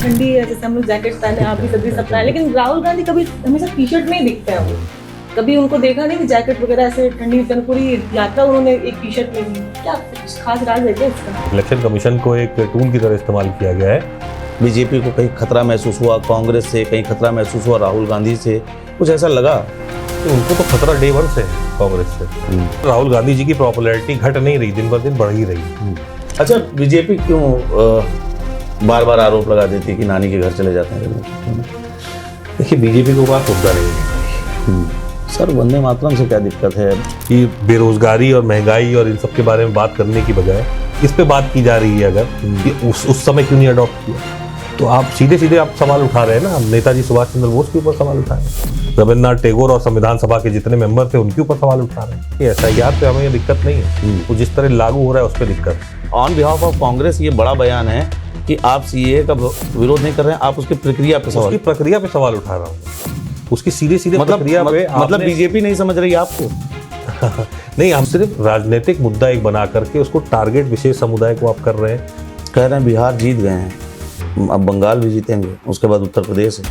ठंडी है, जैसे हम लोग जैकेट पहने, आप भी सभी सब पहने, लेकिन राहुल गांधी कभी हमेशा टी शर्ट में ही दिखते हैं वो। कभी उनको देखा नहीं कि जैकेट वगैरह ऐसे ठंडी में, पूरी यात्रा उन्होंने एक टी शर्ट में की। क्या कुछ खास राज है क्या इसका? इलेक्शन कमीशन को एक टूल की तरह इस्तेमाल किया गया है। बीजेपी को कहीं खतरा महसूस हुआ कांग्रेस से, कहीं खतरा महसूस हुआ राहुल गांधी से, कुछ ऐसा लगा? तो उनको तो खतरा डे वन से है कांग्रेस से। राहुल गांधी जी की पॉपुलैरिटी घट नहीं रही, दिन ब दिन बढ़ ही रही। अच्छा, बीजेपी क्यों बार बार आरोप लगा देती है कि नानी के घर चले जाते हैं? देखिए, बीजेपी को बात मुद्दा नहीं है सर, वंदे मातरम से क्या दिक्कत है कि बेरोजगारी और महंगाई और इन सब के बारे में बात करने की बजाय इस पे बात की जा रही है। अगर कि उस समय क्यों नहीं अडॉप्ट किया, तो आप सीधे सीधे आप सवाल उठा रहे हैं ना। नेताजी सुभाष चंद्र बोस के ऊपर सवाल उठा रहे हैं, रविन्द्रनाथ टैगोर और संविधान सभा के जितने मेंबर थे उनके ऊपर सवाल उठा रहे हैं। SIR पे हमें ये दिक्कत नहीं है, वो जिस तरह लागू हो रहा है उस पर दिक्कत है। ऑन बिहाफ ऑफ कांग्रेस ये बड़ा बयान है कि आप CAA का विरोध नहीं कर रहे हैं, आप उसकी प्रक्रिया पे सवाल उठा रहा हूँ, उसकी सीधे प्रक्रिया पे। मतलब बीजेपी नहीं समझ रही आपको? नहीं, हम सिर्फ राजनीतिक मुद्दा एक बना करके उसको टारगेट विशेष समुदाय को आप कर रहे हैं। कह रहे हैं बिहार जीत गए हैं, अब बंगाल भी जीतेंगे, उसके बाद उत्तर प्रदेश है।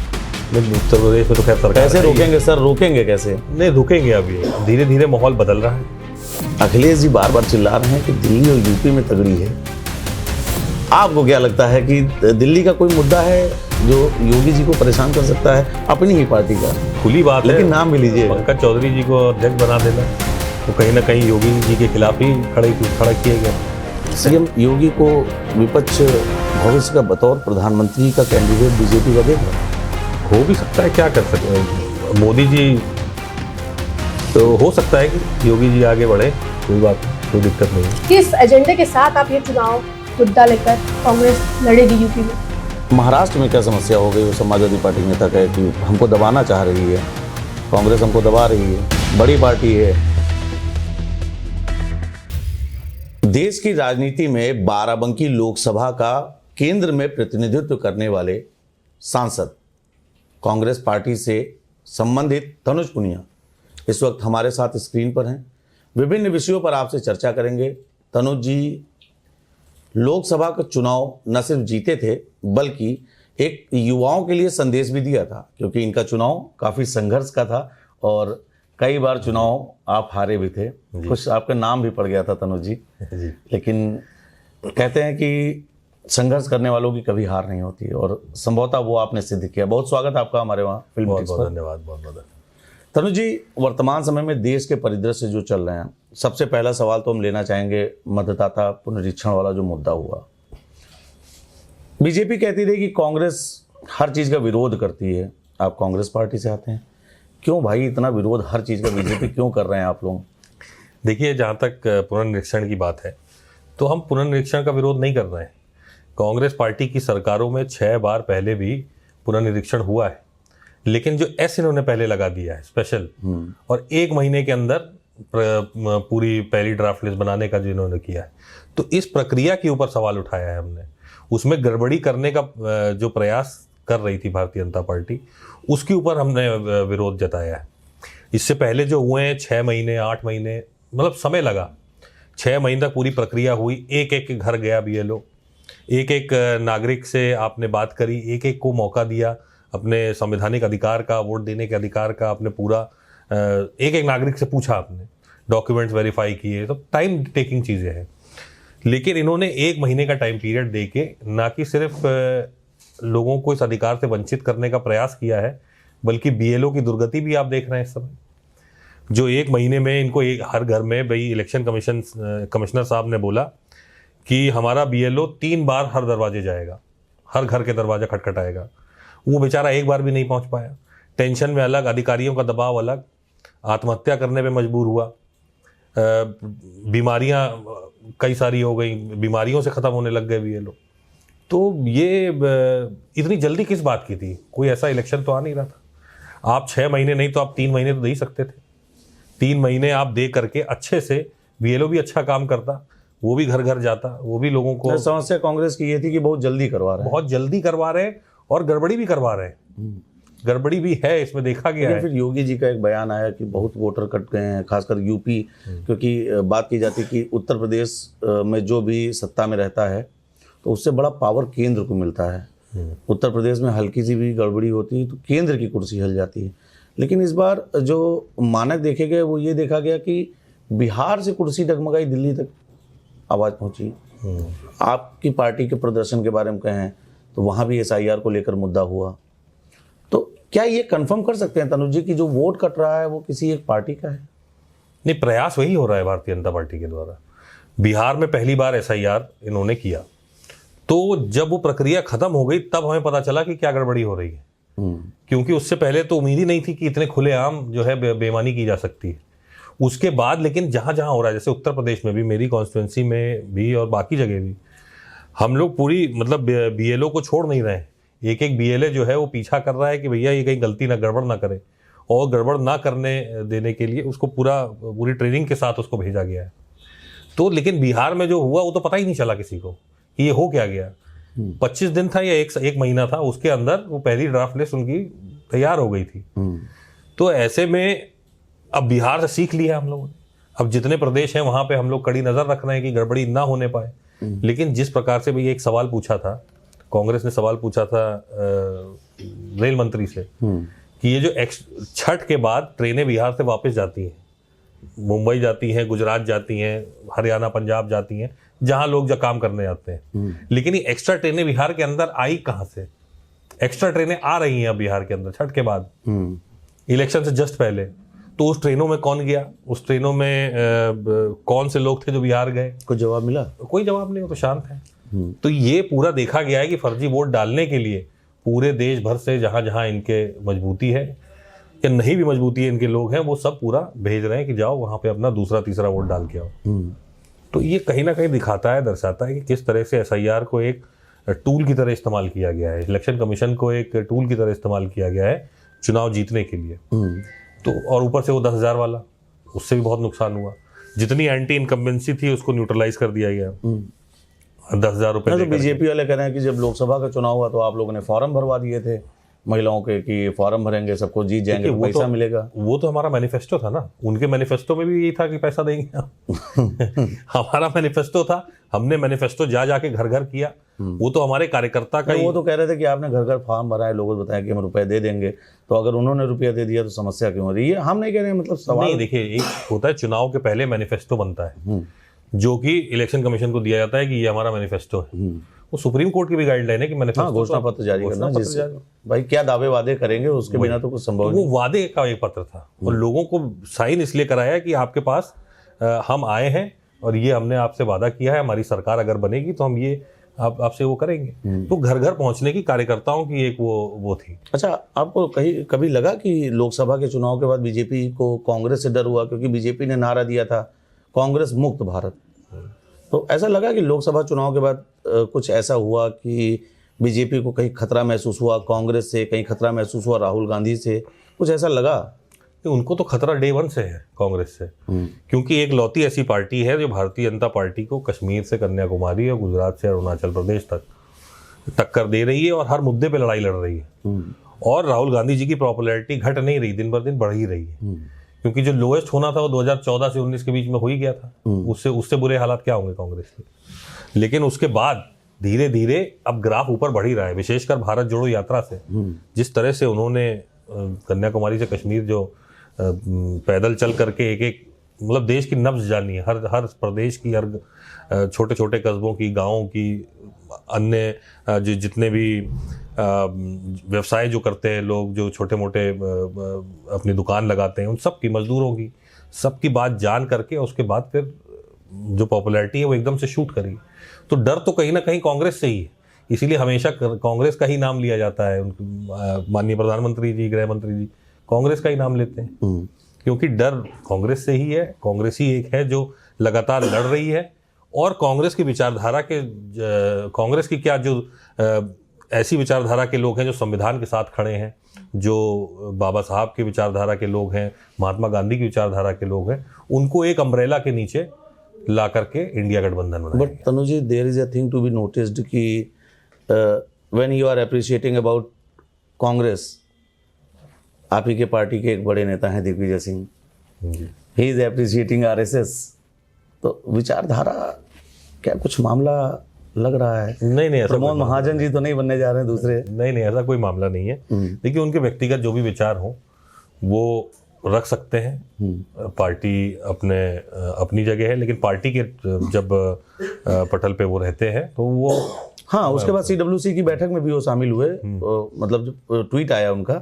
नहीं, उत्तर प्रदेश में तो खैर सरकार कैसे रोकेंगे सर? रोकेंगे कैसे? नहीं रुकेंगे, अभी धीरे धीरे माहौल बदल रहा है। अखिलेश जी बार बार चिल्ला रहे हैं कि दिल्ली और यूपी में तगड़ी है। आपको क्या लगता है कि दिल्ली का कोई मुद्दा है जो योगी जी को परेशान कर सकता है? अपनी ही पार्टी का खुली बात है, लेकिन नाम भी लीजिए। पंकज चौधरी जी को अध्यक्ष बना देना तो कहीं ना कहीं योगी जी के खिलाफ ही खड़ा किए गए। CM योगी को विपक्ष भविष्य का बतौर प्रधानमंत्री का कैंडिडेट बीजेपी का देख रहा है। हो भी सकता है, क्या कर सकते हैं मोदी जी, तो हो सकता है कि योगी जी आगे बढ़े, कोई बात नहीं, कोई दिक्कत नहीं है। किस एजेंडे के साथ आप ये चुनाव मुद्दा लेकर कांग्रेस लड़ेगी यूपी में? महाराष्ट्र में क्या समस्या हो गई? वो समाजवादी पार्टी नेता कहे कि हमको दबाना चाह रही है, कांग्रेस हमको दबा रही है, बड़ी पार्टी है। देश की राजनीति में बाराबंकी लोकसभा का केंद्र में प्रतिनिधित्व करने वाले सांसद कांग्रेस पार्टी से संबंधित तनुज पुनिया इस वक्त हमारे साथ स्क्रीन पर हैं। विभिन्न विषयों पर आपसे चर्चा करेंगे। तनुज जी लोकसभा का चुनाव न सिर्फ जीते थे बल्कि एक युवाओं के लिए संदेश भी दिया था, क्योंकि इनका चुनाव काफ़ी संघर्ष का था और कई बार चुनाव आप हारे भी थे। कुछ आपका नाम भी पड़ गया था तनुज जी, लेकिन कहते हैं कि संघर्ष करने वालों की कभी हार नहीं होती और संभवतः वो आपने सिद्ध किया। बहुत स्वागत आपका हमारे वहाँ फिल्म। बहुत धन्यवाद, बहुत बहुत। तनुज जी, वर्तमान समय में देश के परिदृश्य जो चल रहे हैं, सबसे पहला सवाल तो हम लेना चाहेंगे मतदाता पुनरीक्षण वाला जो मुद्दा हुआ। बीजेपी कहती रही कि कांग्रेस हर चीज़ का विरोध करती है, आप कांग्रेस पार्टी से आते हैं, क्यों भाई इतना विरोध हर चीज़ का बीजेपी क्यों कर रहे हैं आप लोग? देखिए, जहाँ तक पुनर्निरीक्षण की बात है तो हम पुनर्निरीक्षण का विरोध नहीं कर रहे हैं। कांग्रेस पार्टी की सरकारों में 6 बार पहले भी पुनर्निरीक्षण हुआ है, लेकिन जो इन्होंने पहले लगा दिया है स्पेशल, और 1 महीने के अंदर पूरी पहली ड्राफ्ट लिस्ट बनाने का जो इन्होंने किया है, तो इस प्रक्रिया के ऊपर सवाल उठाया है हमने। उसमें गड़बड़ी करने का जो प्रयास कर रही थी भारतीय जनता पार्टी, उसके ऊपर हमने विरोध जताया है। इससे पहले जो हुए हैं 6 महीने 8 महीने, मतलब समय लगा, 6 महीने तक पूरी प्रक्रिया हुई, एक एक घर गया BLO, एक एक नागरिक से आपने बात करी, एक एक को मौका दिया अपने संवैधानिक अधिकार का, वोट देने के अधिकार का, आपने पूरा एक एक नागरिक से पूछा, आपने डॉक्यूमेंट्स वेरीफाई किए, तो टाइम टेकिंग चीज़ें हैं। लेकिन इन्होंने 1 महीने का टाइम पीरियड दे के ना कि सिर्फ लोगों को इस अधिकार से वंचित करने का प्रयास किया है, बल्कि BLO की दुर्गति भी आप देख रहे हैं इस समय। जो 1 महीने में इनको हर घर में, भाई इलेक्शन कमिश्नर साहब ने बोला कि हमारा BLO 3 बार हर दरवाजे जाएगा, हर घर के दरवाजा खटखटाएगा, वो बेचारा 1 बार भी नहीं पहुंच पाया। टेंशन में अलग, अधिकारियों का दबाव अलग, आत्महत्या करने पे मजबूर हुआ। बीमारियां कई सारी हो गई, बीमारियों से ख़त्म होने लग गए BLO। तो ये इतनी जल्दी किस बात की थी? कोई ऐसा इलेक्शन तो आ नहीं रहा था। आप 6 महीने नहीं तो आप 3 महीने तो दे ही सकते थे। 3 महीने आप दे करके अच्छे से, BLO भी अच्छा काम करता, वो भी घर घर जाता, वो भी लोगों को। समस्या कांग्रेस की ये थी कि बहुत जल्दी करवा रहे हैं, बहुत जल्दी करवा रहे हैं और गड़बड़ी भी करवा रहे हैं। गड़बड़ी भी है, इसमें देखा गया है। फिर योगी जी का एक बयान आया कि बहुत वोटर कट गए हैं, खासकर यूपी, क्योंकि बात की जाती है कि उत्तर प्रदेश में जो भी सत्ता में रहता है तो उससे बड़ा पावर केंद्र को मिलता है। उत्तर प्रदेश में हल्की सी भी गड़बड़ी होती है तो केंद्र की कुर्सी हिल जाती है। लेकिन इस बार जो मानक देखे गए वो ये देखा गया कि बिहार से कुर्सी डगमगाई, दिल्ली तक आवाज़ पहुंची। आपकी पार्टी के प्रदर्शन के बारे में कहें तो वहाँ भी SIR को लेकर मुद्दा हुआ। तो क्या ये कंफर्म कर सकते हैं तनुज जी कि जो वोट कट रहा है वो किसी एक पार्टी का है? नहीं, प्रयास वही हो रहा है भारतीय जनता पार्टी के द्वारा। बिहार में पहली बार SIR इन्होंने किया, तो जब वो प्रक्रिया खत्म हो गई तब हमें पता चला कि क्या गड़बड़ी हो रही है। क्योंकि उससे पहले तो उम्मीद ही नहीं थी कि इतने खुलेआम जो है बेईमानी की जा सकती है। उसके बाद लेकिन जहां जहां हो रहा है, जैसे उत्तर प्रदेश में भी, मेरी कॉन्स्टिट्यूंसी में भी और बाकी जगह भी, हम लोग पूरी मतलब BLO को छोड़ नहीं रहे हैं। एक एक BLA जो है वो पीछा कर रहा है कि भैया ये कहीं गलती ना, गड़बड़ ना करे, और गड़बड़ ना करने देने के लिए उसको पूरी ट्रेनिंग के साथ उसको भेजा गया है। तो लेकिन बिहार में जो हुआ वो तो पता ही नहीं चला किसी को कि ये हो क्या गया। 25 दिन था या एक महीना था, उसके अंदर वो पहली ड्राफ्ट लिस्ट उनकी तैयार हो गई थी। तो ऐसे में अब बिहार से सीख लिया हम लोगों ने। अब जितने प्रदेश हैं वहां पे हम लोग कड़ी नजर रख रहे हैं कि गड़बड़ी ना होने पाए। लेकिन जिस प्रकार से भैया एक सवाल पूछा था, कांग्रेस ने सवाल पूछा था रेल मंत्री से कि ये जो छठ के बाद ट्रेनें बिहार से वापस जाती हैं, मुंबई जाती हैं, गुजरात जाती हैं, हरियाणा पंजाब जाती हैं, जहां लोग जो काम करने जाते हैं, लेकिन ये एक्स्ट्रा ट्रेनें बिहार के अंदर आई कहां से? एक्स्ट्रा ट्रेनें आ रही हैं अब बिहार के अंदर छठ के बाद, इलेक्शन से जस्ट पहले। तो उस ट्रेनों में कौन गया? उस ट्रेनों में कौन से लोग थे जो बिहार गए? कोई जवाब मिला? कोई जवाब नहीं, वो तो शांत है। तो ये पूरा देखा गया है कि फर्जी वोट डालने के लिए पूरे देश भर से जहां जहां इनके मजबूती है या नहीं भी मजबूती है, इनके लोग हैं, वो सब पूरा भेज रहे हैं कि जाओ वहां पे अपना दूसरा तीसरा वोट डाल के आओ। तो ये कहीं ना कहीं दिखाता है, दर्शाता है कि किस तरह से SIR को एक टूल की तरह इस्तेमाल किया गया है, इलेक्शन कमीशन को एक टूल की तरह इस्तेमाल किया गया है चुनाव जीतने के लिए। तो और ऊपर से वो 10,000 वाला, उससे भी बहुत नुकसान हुआ। जितनी एंटी इनकम्बेंसी थी उसको न्यूट्रलाइज कर दिया गया। 10,000 रुपए। तो बीजेपी वाले कह रहे हैं कि जब लोकसभा का चुनाव हुआ तो आप लोगों ने फॉर्म भरवा दिए थे महिलाओं के कि फॉर्म भरेंगे, सबको जीत जाएंगे तो पैसा मिलेगा। वो तो हमारा मैनिफेस्टो था ना, उनके मैनिफेस्टो में भी यही था कि पैसा देंगे हमारा मैनिफेस्टो था, हमने मैनिफेस्टो जाके घर घर किया। वो तो हमारे कार्यकर्ता का वो तो कह रहे थे कि आपने घर घर फॉर्म भरा है, लोगों को बताया कि हम रुपए दे देंगे, तो अगर उन्होंने रुपया दे दिया तो समस्या क्यों हो रही है? हम नहीं कह रहे, मतलब सवाल नहीं। देखिए, एक होता है चुनाव के पहले मैनिफेस्टो बनता है जो कि इलेक्शन कमीशन को दिया जाता है कि ये हमारा मैनिफेस्टो है। वो सुप्रीम कोर्ट की भी गाइडलाइन है कि मैनिफेस्टो घोषणा पत्र जारी करना, जिससे भाई क्या दावे वादे करेंगे, उसके बिना तो कुछ संभव नहीं। वो वादे का एक पत्र था और लोगों को साइन इसलिए कराया कि आपके पास हम आए हैं और ये हमने आपसे वादा किया है, हमारी सरकार अगर बनेगी तो हम ये आपसे वो करेंगे। तो घर घर पहुंचने की कार्यकर्ताओं की एक वो थी। अच्छा, आपको कभी लगा कि लोकसभा के चुनाव के बाद बीजेपी को कांग्रेस से डर हुआ? क्योंकि बीजेपी ने नारा दिया था कांग्रेस मुक्त भारत, तो ऐसा लगा कि लोकसभा चुनाव के बाद कुछ ऐसा हुआ कि बीजेपी को कहीं खतरा महसूस हुआ कांग्रेस से, कहीं खतरा महसूस हुआ राहुल गांधी से, कुछ ऐसा लगा? उनको तो खतरा डे 1 से है कांग्रेस से, क्योंकि एक लौती ऐसी पार्टी है जो भारतीय जनता पार्टी को कश्मीर से कन्याकुमारी और गुजरात से अरुणाचल प्रदेश तक टक्कर दे रही है और हर मुद्दे पे लड़ाई लड़ रही है। और राहुल गांधी जी की पॉपुलैरिटी घट नहीं रही, दिन बर दिन बढ़ ही रही है। क्योंकि जो लोएस्ट होना था वो 2014 से 19 के बीच में हो ही गया था, उससे बुरे हालात क्या होंगे कांग्रेस के। लेकिन उसके बाद धीरे धीरे अब ग्राफ ऊपर बढ़ ही रहा है, विशेषकर भारत जोड़ो यात्रा से। जिस तरह से उन्होंने कन्याकुमारी से कश्मीर जो पैदल चल करके एक मतलब देश की नब्ज जानी है, हर प्रदेश की, हर छोटे छोटे कस्बों की, गाँवों की, अन्य जितने भी व्यवसाय जो करते हैं लोग, जो छोटे मोटे अपनी दुकान लगाते हैं, उन सब की, मजदूरों की, सबकी बात जान करके उसके बाद फिर जो पॉपुलैरिटी है वो एकदम से शूट करी। तो डर तो कहीं ना कहीं कांग्रेस से ही है, इसीलिए हमेशा कांग्रेस का ही नाम लिया जाता है। माननीय प्रधानमंत्री जी, गृह मंत्री जी कांग्रेस का ही नाम लेते हैं, क्योंकि डर कांग्रेस से ही है। कांग्रेस ही एक है जो लगातार लड़ रही है और कांग्रेस की विचारधारा के, कांग्रेस की क्या जो ऐसी विचारधारा के लोग हैं जो संविधान के साथ खड़े हैं, जो बाबा साहब की विचारधारा के लोग हैं, महात्मा गांधी की विचारधारा के लोग हैं, उनको एक अम्ब्रेला के नीचे ला करके इंडिया गठबंधन बनाया। But Tanu ji, there is a thing to be noticed कि when you are appreciating about Congress, आप ही के पार्टी के एक बड़े नेता हैं Digvijaya Singh, he is appreciating RSS, तो विचारधारा क्या कुछ मामला लग रहा है। नहीं नहीं, ऐसा प्रमोद कोई मामला महाजन जी तो नहीं बनने जा रहे हैं दूसरे? नहीं, ऐसा कोई मामला नहीं है। देखिए, उनके व्यक्तिगत जो भी विचार हो वो रख सकते हैं। पार्टी अपनी जगह है, लेकिन पार्टी के जब पटल पे वो रहते हैं तो वो हाँ, उसके बाद CWC की बैठक में भी वो शामिल हुए। मतलब जब ट्वीट आया उनका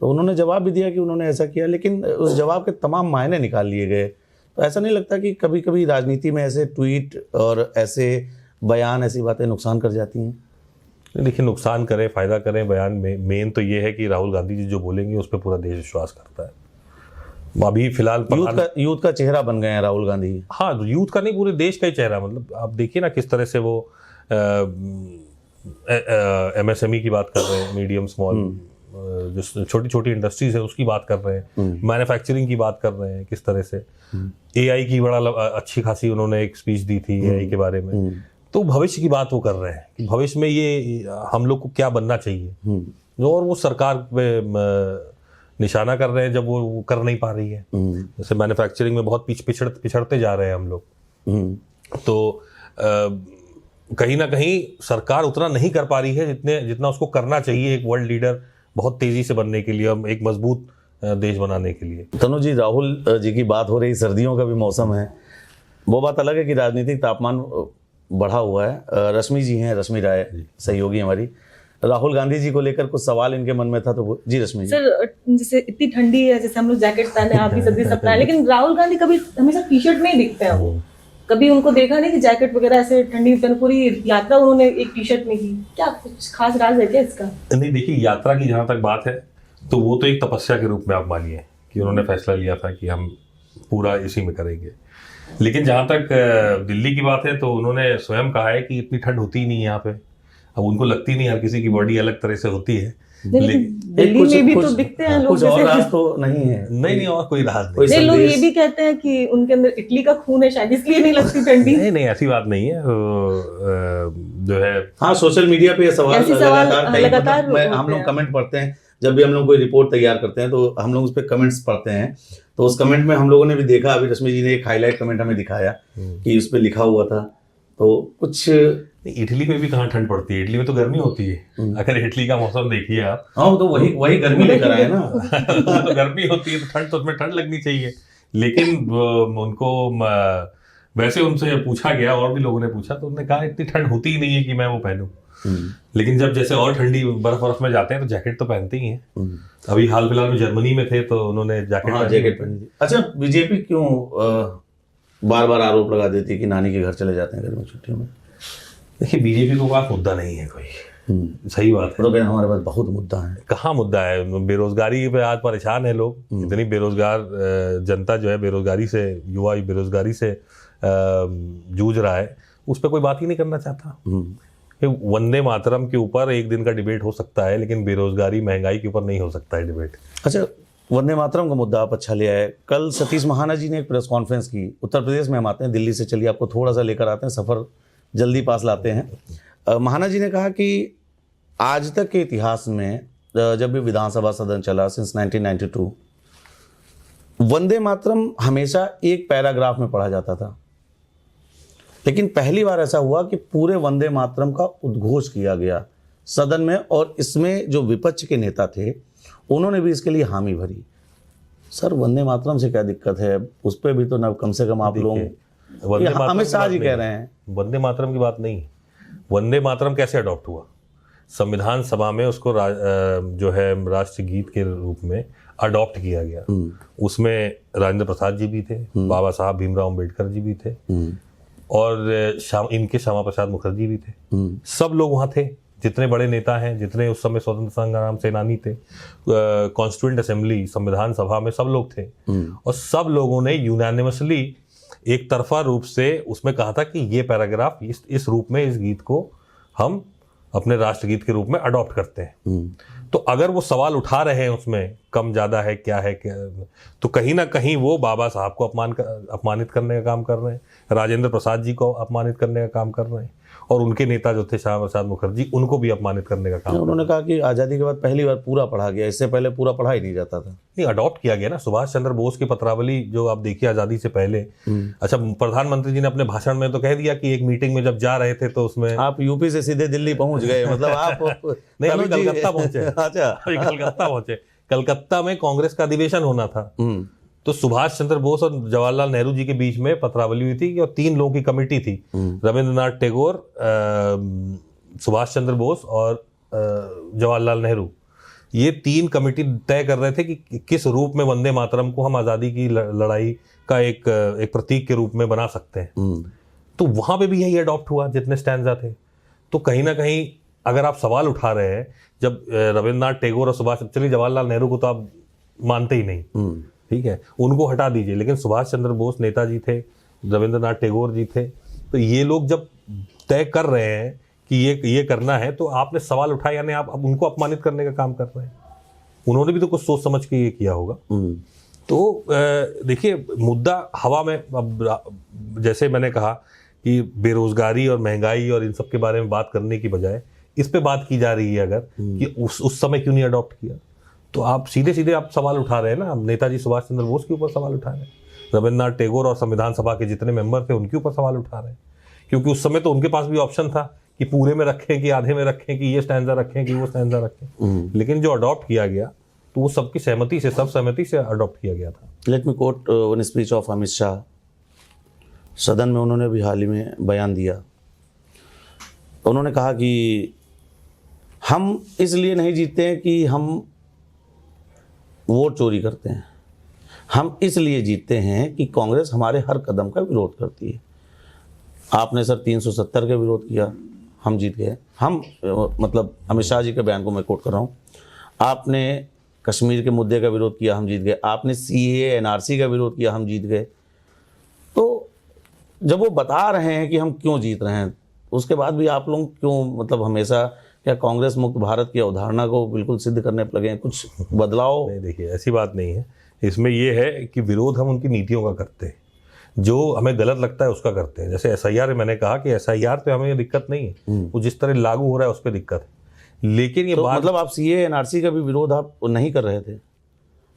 तो उन्होंने जवाब भी दिया कि उन्होंने ऐसा किया, लेकिन उस जवाब के तमाम मायने निकाल लिए गए। तो ऐसा नहीं लगता कि कभी कभी राजनीति में ऐसे ट्वीट और ऐसे बयान, ऐसी बातें नुकसान कर जाती हैं? देखिए, नुकसान करें फायदा करें, बयान में मेन तो ये है कि राहुल गांधी जी जो बोलेंगे उस पर पूरा देश विश्वास करता है। अभी फिलहाल यूथ का चेहरा बन गए हैं राहुल गांधी। हाँ, यूथ का नहीं, पूरे देश का ही चेहरा। मतलब आप देखिए ना किस तरह से वो MSME की बात कर रहे हैं, मीडियम स्मॉल जो छोटी छोटी इंडस्ट्रीज है उसकी बात कर रहे हैं, मैन्युफैक्चरिंग की बात कर रहे हैं किस तरह से। AI की बड़ा अच्छी खासी उन्होंने एक स्पीच दी थी AI के बारे में। तो भविष्य की बात वो कर रहे हैं कि भविष्य में ये हम लोग को क्या बनना चाहिए, और वो सरकार पे निशाना कर रहे हैं जब वो कर नहीं पा रही है। जैसे मैन्युफैक्चरिंग में बहुत पिछड़ते जा रहे हैं हम लोग। तो कहीं ना कहीं सरकार उतना नहीं कर पा रही है जितना उसको करना चाहिए एक वर्ल्ड लीडर बहुत तेजी से बनने के लिए, एक मजबूत देश बनाने के लिए। तनु जी, राहुल जी की बात हो रही, सर्दियों का भी मौसम है, वो बात अलग है कि राजनीतिक तापमान बढ़ा हुआ है। रश्मि जी हैं, रश्मि राय सहयोगी हमारी, राहुल गांधी जी को लेकर कुछ सवाल इनके मन में था, तो जी रश्मि जी। सर, जैसे इतनी ठंडी है, जैसे हम लोग जैकेट पहने, आप भी सर्दी सब पहने, लेकिन राहुल गांधी कभी हमेशा टी-शर्ट में ही दिखते हैं। वो कभी उनको देखा नहीं कि जैकेट वगैरह ऐसे ठंडी में, पूरी यात्रा उन्होंने एक टी-शर्ट में की। क्या कुछ खास राज है क्या इसका? नहीं, देखिए, यात्रा की जहां तक बात है तो वो तो एक तपस्या के रूप में आप मानिए कि उन्होंने फैसला लिया था कि हम पूरा इसी में करेंगे। लेकिन जहां तक दिल्ली की बात है तो उन्होंने स्वयं कहा है कि इतनी ठंड होती ही नहीं यहाँ पे। अब उनको लगती नहीं, हर किसी की बॉडी अलग तरह से होती है। लेकिन दिल्ली में भी तो दिखते हैं लोग, कुछ और राज तो नहीं है। नहीं, और कोई राज नहीं। लोग ये भी कहते हैं कि उनके अंदर इटली का खून है, शायद इसलिए नहीं लगती ठंडी। नहीं, ऐसी बात नहीं है। जो है, हाँ, सोशल मीडिया पे ये सवाल लगातार हम लोग कमेंट पढ़ते हैं। जब भी हम लोग कोई रिपोर्ट तैयार करते हैं तो हम लोग उस पर कमेंट्स पढ़ते हैं। तो उस कमेंट में हम लोगों ने भी देखा, अभी रश्मि जी ने एक हाईलाइट कमेंट हमें दिखाया कि उस पर लिखा हुआ था। तो कुछ इटली में भी कहाँ ठंड पड़ती है? इटली में तो गर्मी होती है। अगर इटली का मौसम देखिए आप, हाँ, तो वही गर्मी लेकर आए ना। तो गर्मी होती है तो ठंड, तो उसमें ठंड लगनी चाहिए। लेकिन उनको वैसे उनसे पूछा गया, और भी लोगों ने पूछा, तो उन्होंने कहा इतनी ठंड होती ही नहीं है कि मैं वो पहनूं। लेकिन जब जैसे और ठंडी बर्फ में जाते हैं तो जैकेट तो पहनते ही हैं। अभी हाल फिलहाल में जर्मनी में थे तो उन्होंने जैकेट पहनी थी। अच्छा, बीजेपी क्यों बार बार आरोप लगा देती है कि नानी के घर चले जाते हैं गर्मी छुट्टियों में? देखिए, बीजेपी को पास मुद्दा नहीं है कोई। सही बात है। तो हमारे पास बहुत मुद्दा है। कहाँ मुद्दा है? बेरोजगारी पे आज परेशान है लोग। इतनी बेरोजगार जनता जो है, बेरोजगारी से, युवा बेरोजगारी से जूझ रहा है, उस पर कोई बात ही नहीं करना चाहता। वंदे मातरम के ऊपर एक दिन का डिबेट हो सकता है, लेकिन बेरोजगारी, महंगाई के ऊपर नहीं हो सकता है डिबेट। अच्छा, वंदे मातरम का मुद्दा आप अच्छा ले आए। कल सतीश महाना जी ने एक प्रेस कॉन्फ्रेंस की। उत्तर प्रदेश में हम आते हैं, दिल्ली से चलिए आपको थोड़ा सा लेकर आते हैं, सफ़र जल्दी पास लाते हैं। महाना जी ने कहा कि आज तक के इतिहास में जब भी विधानसभा सदन चला सिंस 1992, वंदे मातरम हमेशा एक पैराग्राफ में पढ़ा जाता था, लेकिन पहली बार ऐसा हुआ कि पूरे वंदे मातरम का उद्घोष किया गया सदन में, और इसमें जो विपक्ष के नेता थे उन्होंने भी इसके लिए हामी भरी। सर, वंदे मातरम से क्या दिक्कत है? उस पर भी तो न कम से कम आप लोग, अमित शाह जी कह रहे हैं वंदे मातरम की बात नहीं। वंदे मातरम कैसे अडॉप्ट हुआ? संविधान सभा में उसको जो है राष्ट्रगीत के रूप में अडॉप्ट किया गया। उसमें राजेंद्र प्रसाद जी भी थे, बाबा साहब भीमराव अम्बेडकर जी भी थे, और इनके श्यामा प्रसाद मुखर्जी भी थे। सब लोग वहाँ थे, जितने बड़े नेता हैं, जितने उस समय स्वतंत्रता संग्राम सेनानी थे, कॉन्स्टिट्यूएंट असेंबली, संविधान सभा में सब लोग थे। और सब लोगों ने यूनानिमसली एक तरफा रूप से उसमें कहा था कि ये पैराग्राफ इस रूप में, इस गीत को हम अपने राष्ट्रगीत के रूप में अडॉप्ट करते हैं। तो अगर वो सवाल उठा रहे हैं उसमें कम ज़्यादा है, क्या है क्या। तो कहीं ना कहीं वो बाबा साहब को अपमानित करने का काम कर रहे हैं, राजेंद्र प्रसाद जी को अपमानित करने का काम कर रहे हैं, और उनके नेता जो थे श्यामा प्रसाद मुखर्जी, उनको भी अपमानित करने का काम। उन्होंने कहा कि आज़ादी के बाद पहली बार पूरा पढ़ा गया, इससे पहले पूरा पढ़ा ही नहीं जाता था। नहीं, अडॉप्ट किया गया ना सुभाष चंद्र बोस की पत्रावली, जो आप देखिए आज़ादी से पहले। अच्छा, प्रधानमंत्री जी ने अपने भाषण में तो कह दिया कि एक मीटिंग में जब जा रहे थे तो उसमें आप यूपी से सीधे दिल्ली पहुंच गए, मतलब आप नहीं, अभी कलकत्ता पहुंचे। अच्छा, अभी कलकत्ता पहुंचे। कलकत्ता में कांग्रेस का अधिवेशन होना था, तो सुभाष चंद्र बोस और जवाहरलाल नेहरू जी के बीच में पत्रावली हुई थी, और 3 लोगों की कमेटी थी, रविंद्रनाथ टैगोर, सुभाष चंद्र बोस और जवाहरलाल नेहरू। ये 3 कमेटी तय कर रहे थे कि किस रूप में वंदे मातरम को हम आज़ादी की लड़ाई का एक प्रतीक के रूप में बना सकते हैं। तो वहां पे भी यही अडॉप्ट हुआ, जितने स्टैंजा थे। तो कहीं ना कहीं अगर आप सवाल उठा रहे हैं, जब रविंद्रनाथ टैगोर और सुभाष, चलिए जवाहरलाल नेहरू को तो आप मानते ही नहीं, ठीक है, उनको हटा दीजिए, लेकिन सुभाष चंद्र बोस नेताजी थे, रविंद्रनाथ टैगोर जी थे, तो ये लोग जब तय कर रहे हैं कि ये करना है, तो आपने सवाल उठाया, यानी आप अब उनको अपमानित करने का काम कर रहे हैं। उन्होंने भी तो कुछ सोच समझ के ये किया होगा। तो देखिए, मुद्दा हवा में, अब जैसे मैंने कहा कि बेरोजगारी और महंगाई और इन सब के बारे में बात करने की बजाय इस पे बात की जा रही है, अगर कि उस समय क्यों नहीं अडॉप्ट किया, तो आप सीधे सीधे आप सवाल उठा रहे हैं ना। नेताजी सुभाष चंद्र बोस के ऊपर सवाल उठा रहे हैं, रविंद्रनाथ टैगोर और संविधान सभा के जितने मेंबर थे उनके ऊपर सवाल उठा रहे हैं, क्योंकि उस समय तो उनके पास भी ऑप्शन था कि पूरे में रखें, कि आधे में रखें, कि ये स्टैंजा रखें, कि वो स्टैंजा रखें। लेकिन जो अडॉप्ट किया गया, तो वो सबकी सहमति से, सब सहमति से अडॉप्ट किया गया था। Let me quote one speech of Amit Shah. सदन में उन्होंने भी हाल ही में बयान दिया। उन्होंने कहा कि हम इसलिए नहीं जीतते हैं कि हम वोट चोरी करते हैं, हम इसलिए जीतते हैं कि कांग्रेस हमारे हर कदम का विरोध करती है। आपने सर 370 का विरोध किया, हम जीत गए। हम मतलब अमित शाह जी के बयान को मैं कोट कर रहा हूँ। आपने कश्मीर के मुद्दे का विरोध किया, हम जीत गए। आपने CAA NRC का विरोध किया, हम जीत गए। तो जब वो बता रहे हैं कि हम क्यों जीत रहे हैं, उसके बाद भी आप लोग क्यों मतलब हमेशा क्या कांग्रेस मुक्त भारत की अवधारणा को बिल्कुल सिद्ध करने पर लगे हैं? कुछ बदलाव? नहीं, देखिए ऐसी बात नहीं है। इसमें यह है कि विरोध हम उनकी नीतियों का करते हैं, जो हमें गलत लगता है उसका करते हैं। जैसे SIR, मैंने कहा कि SIR पे हमें दिक्कत नहीं है, वो जिस तरह लागू हो रहा है उस पर दिक्कत है। लेकिन ये तो बात, मतलब आप CAA NRC का भी विरोध आप नहीं कर रहे थे,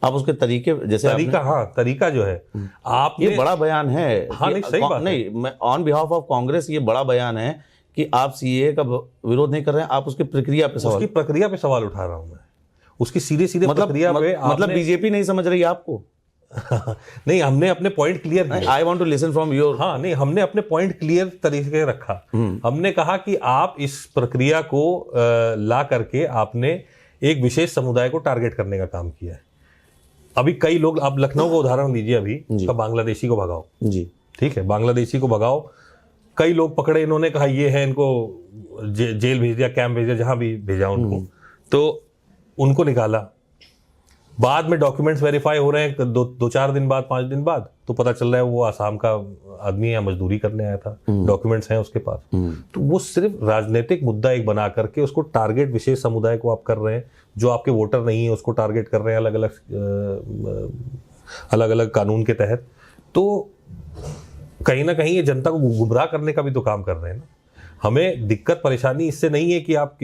आप उसके तरीके, जैसे तरीका, हाँ तरीका जो है आपने, ये बड़ा बयान है। हाँ, नहीं सही बात नहीं, मैं ऑन बिहाफ ऑफ कांग्रेस ये बड़ा बयान है कि आप CAA का विरोध नहीं कर रहे हैं, आप उसकी प्रक्रिया पे सवाल, उसकी प्रक्रिया पे सवाल उठा रहा हूं मैं, उसकी सीधे सीधे प्रक्रिया पे। मतलब बीजेपी नहीं समझ रही आपको? नहीं, हमने अपने पॉइंट क्लियर किए। I want to listen from your. हाँ, नहीं, हमने अपने पॉइंट क्लियर तरीके से रखा। हमने कहा कि आप इस प्रक्रिया को ला करके आपने एक विशेष समुदाय को टारगेट करने का काम किया है। अभी कई लोग, आप लखनऊ का उदाहरण लीजिए, अभी तो बांग्लादेशी को भगाओ जी, ठीक है, बांग्लादेशी को भगाओ, कई लोग पकड़े, इन्होंने कहा ये है, इनको जेल भेज दिया, कैंप भेज दिया, जहां भी भेजा उनको, तो उनको निकाला। बाद में डॉक्यूमेंट्स वेरीफाई हो रहे हैं, 2-4 दिन बाद, 5 दिन बाद, तो पता चल रहा है वो आसाम का आदमी या मजदूरी करने आया था, डॉक्यूमेंट्स हैं उसके पास। तो वो सिर्फ राजनीतिक मुद्दा एक बना करके उसको टारगेट, विशेष समुदाय को आप कर रहे हैं, जो आपके वोटर नहीं है उसको टारगेट कर रहे हैं अलग अलग कानून के तहत। तो कहीं ना कहीं ये जनता को गुमराह करने का भी तो काम कर रहे हैं ना। हमें दिक्कत परेशानी इससे नहीं है कि आप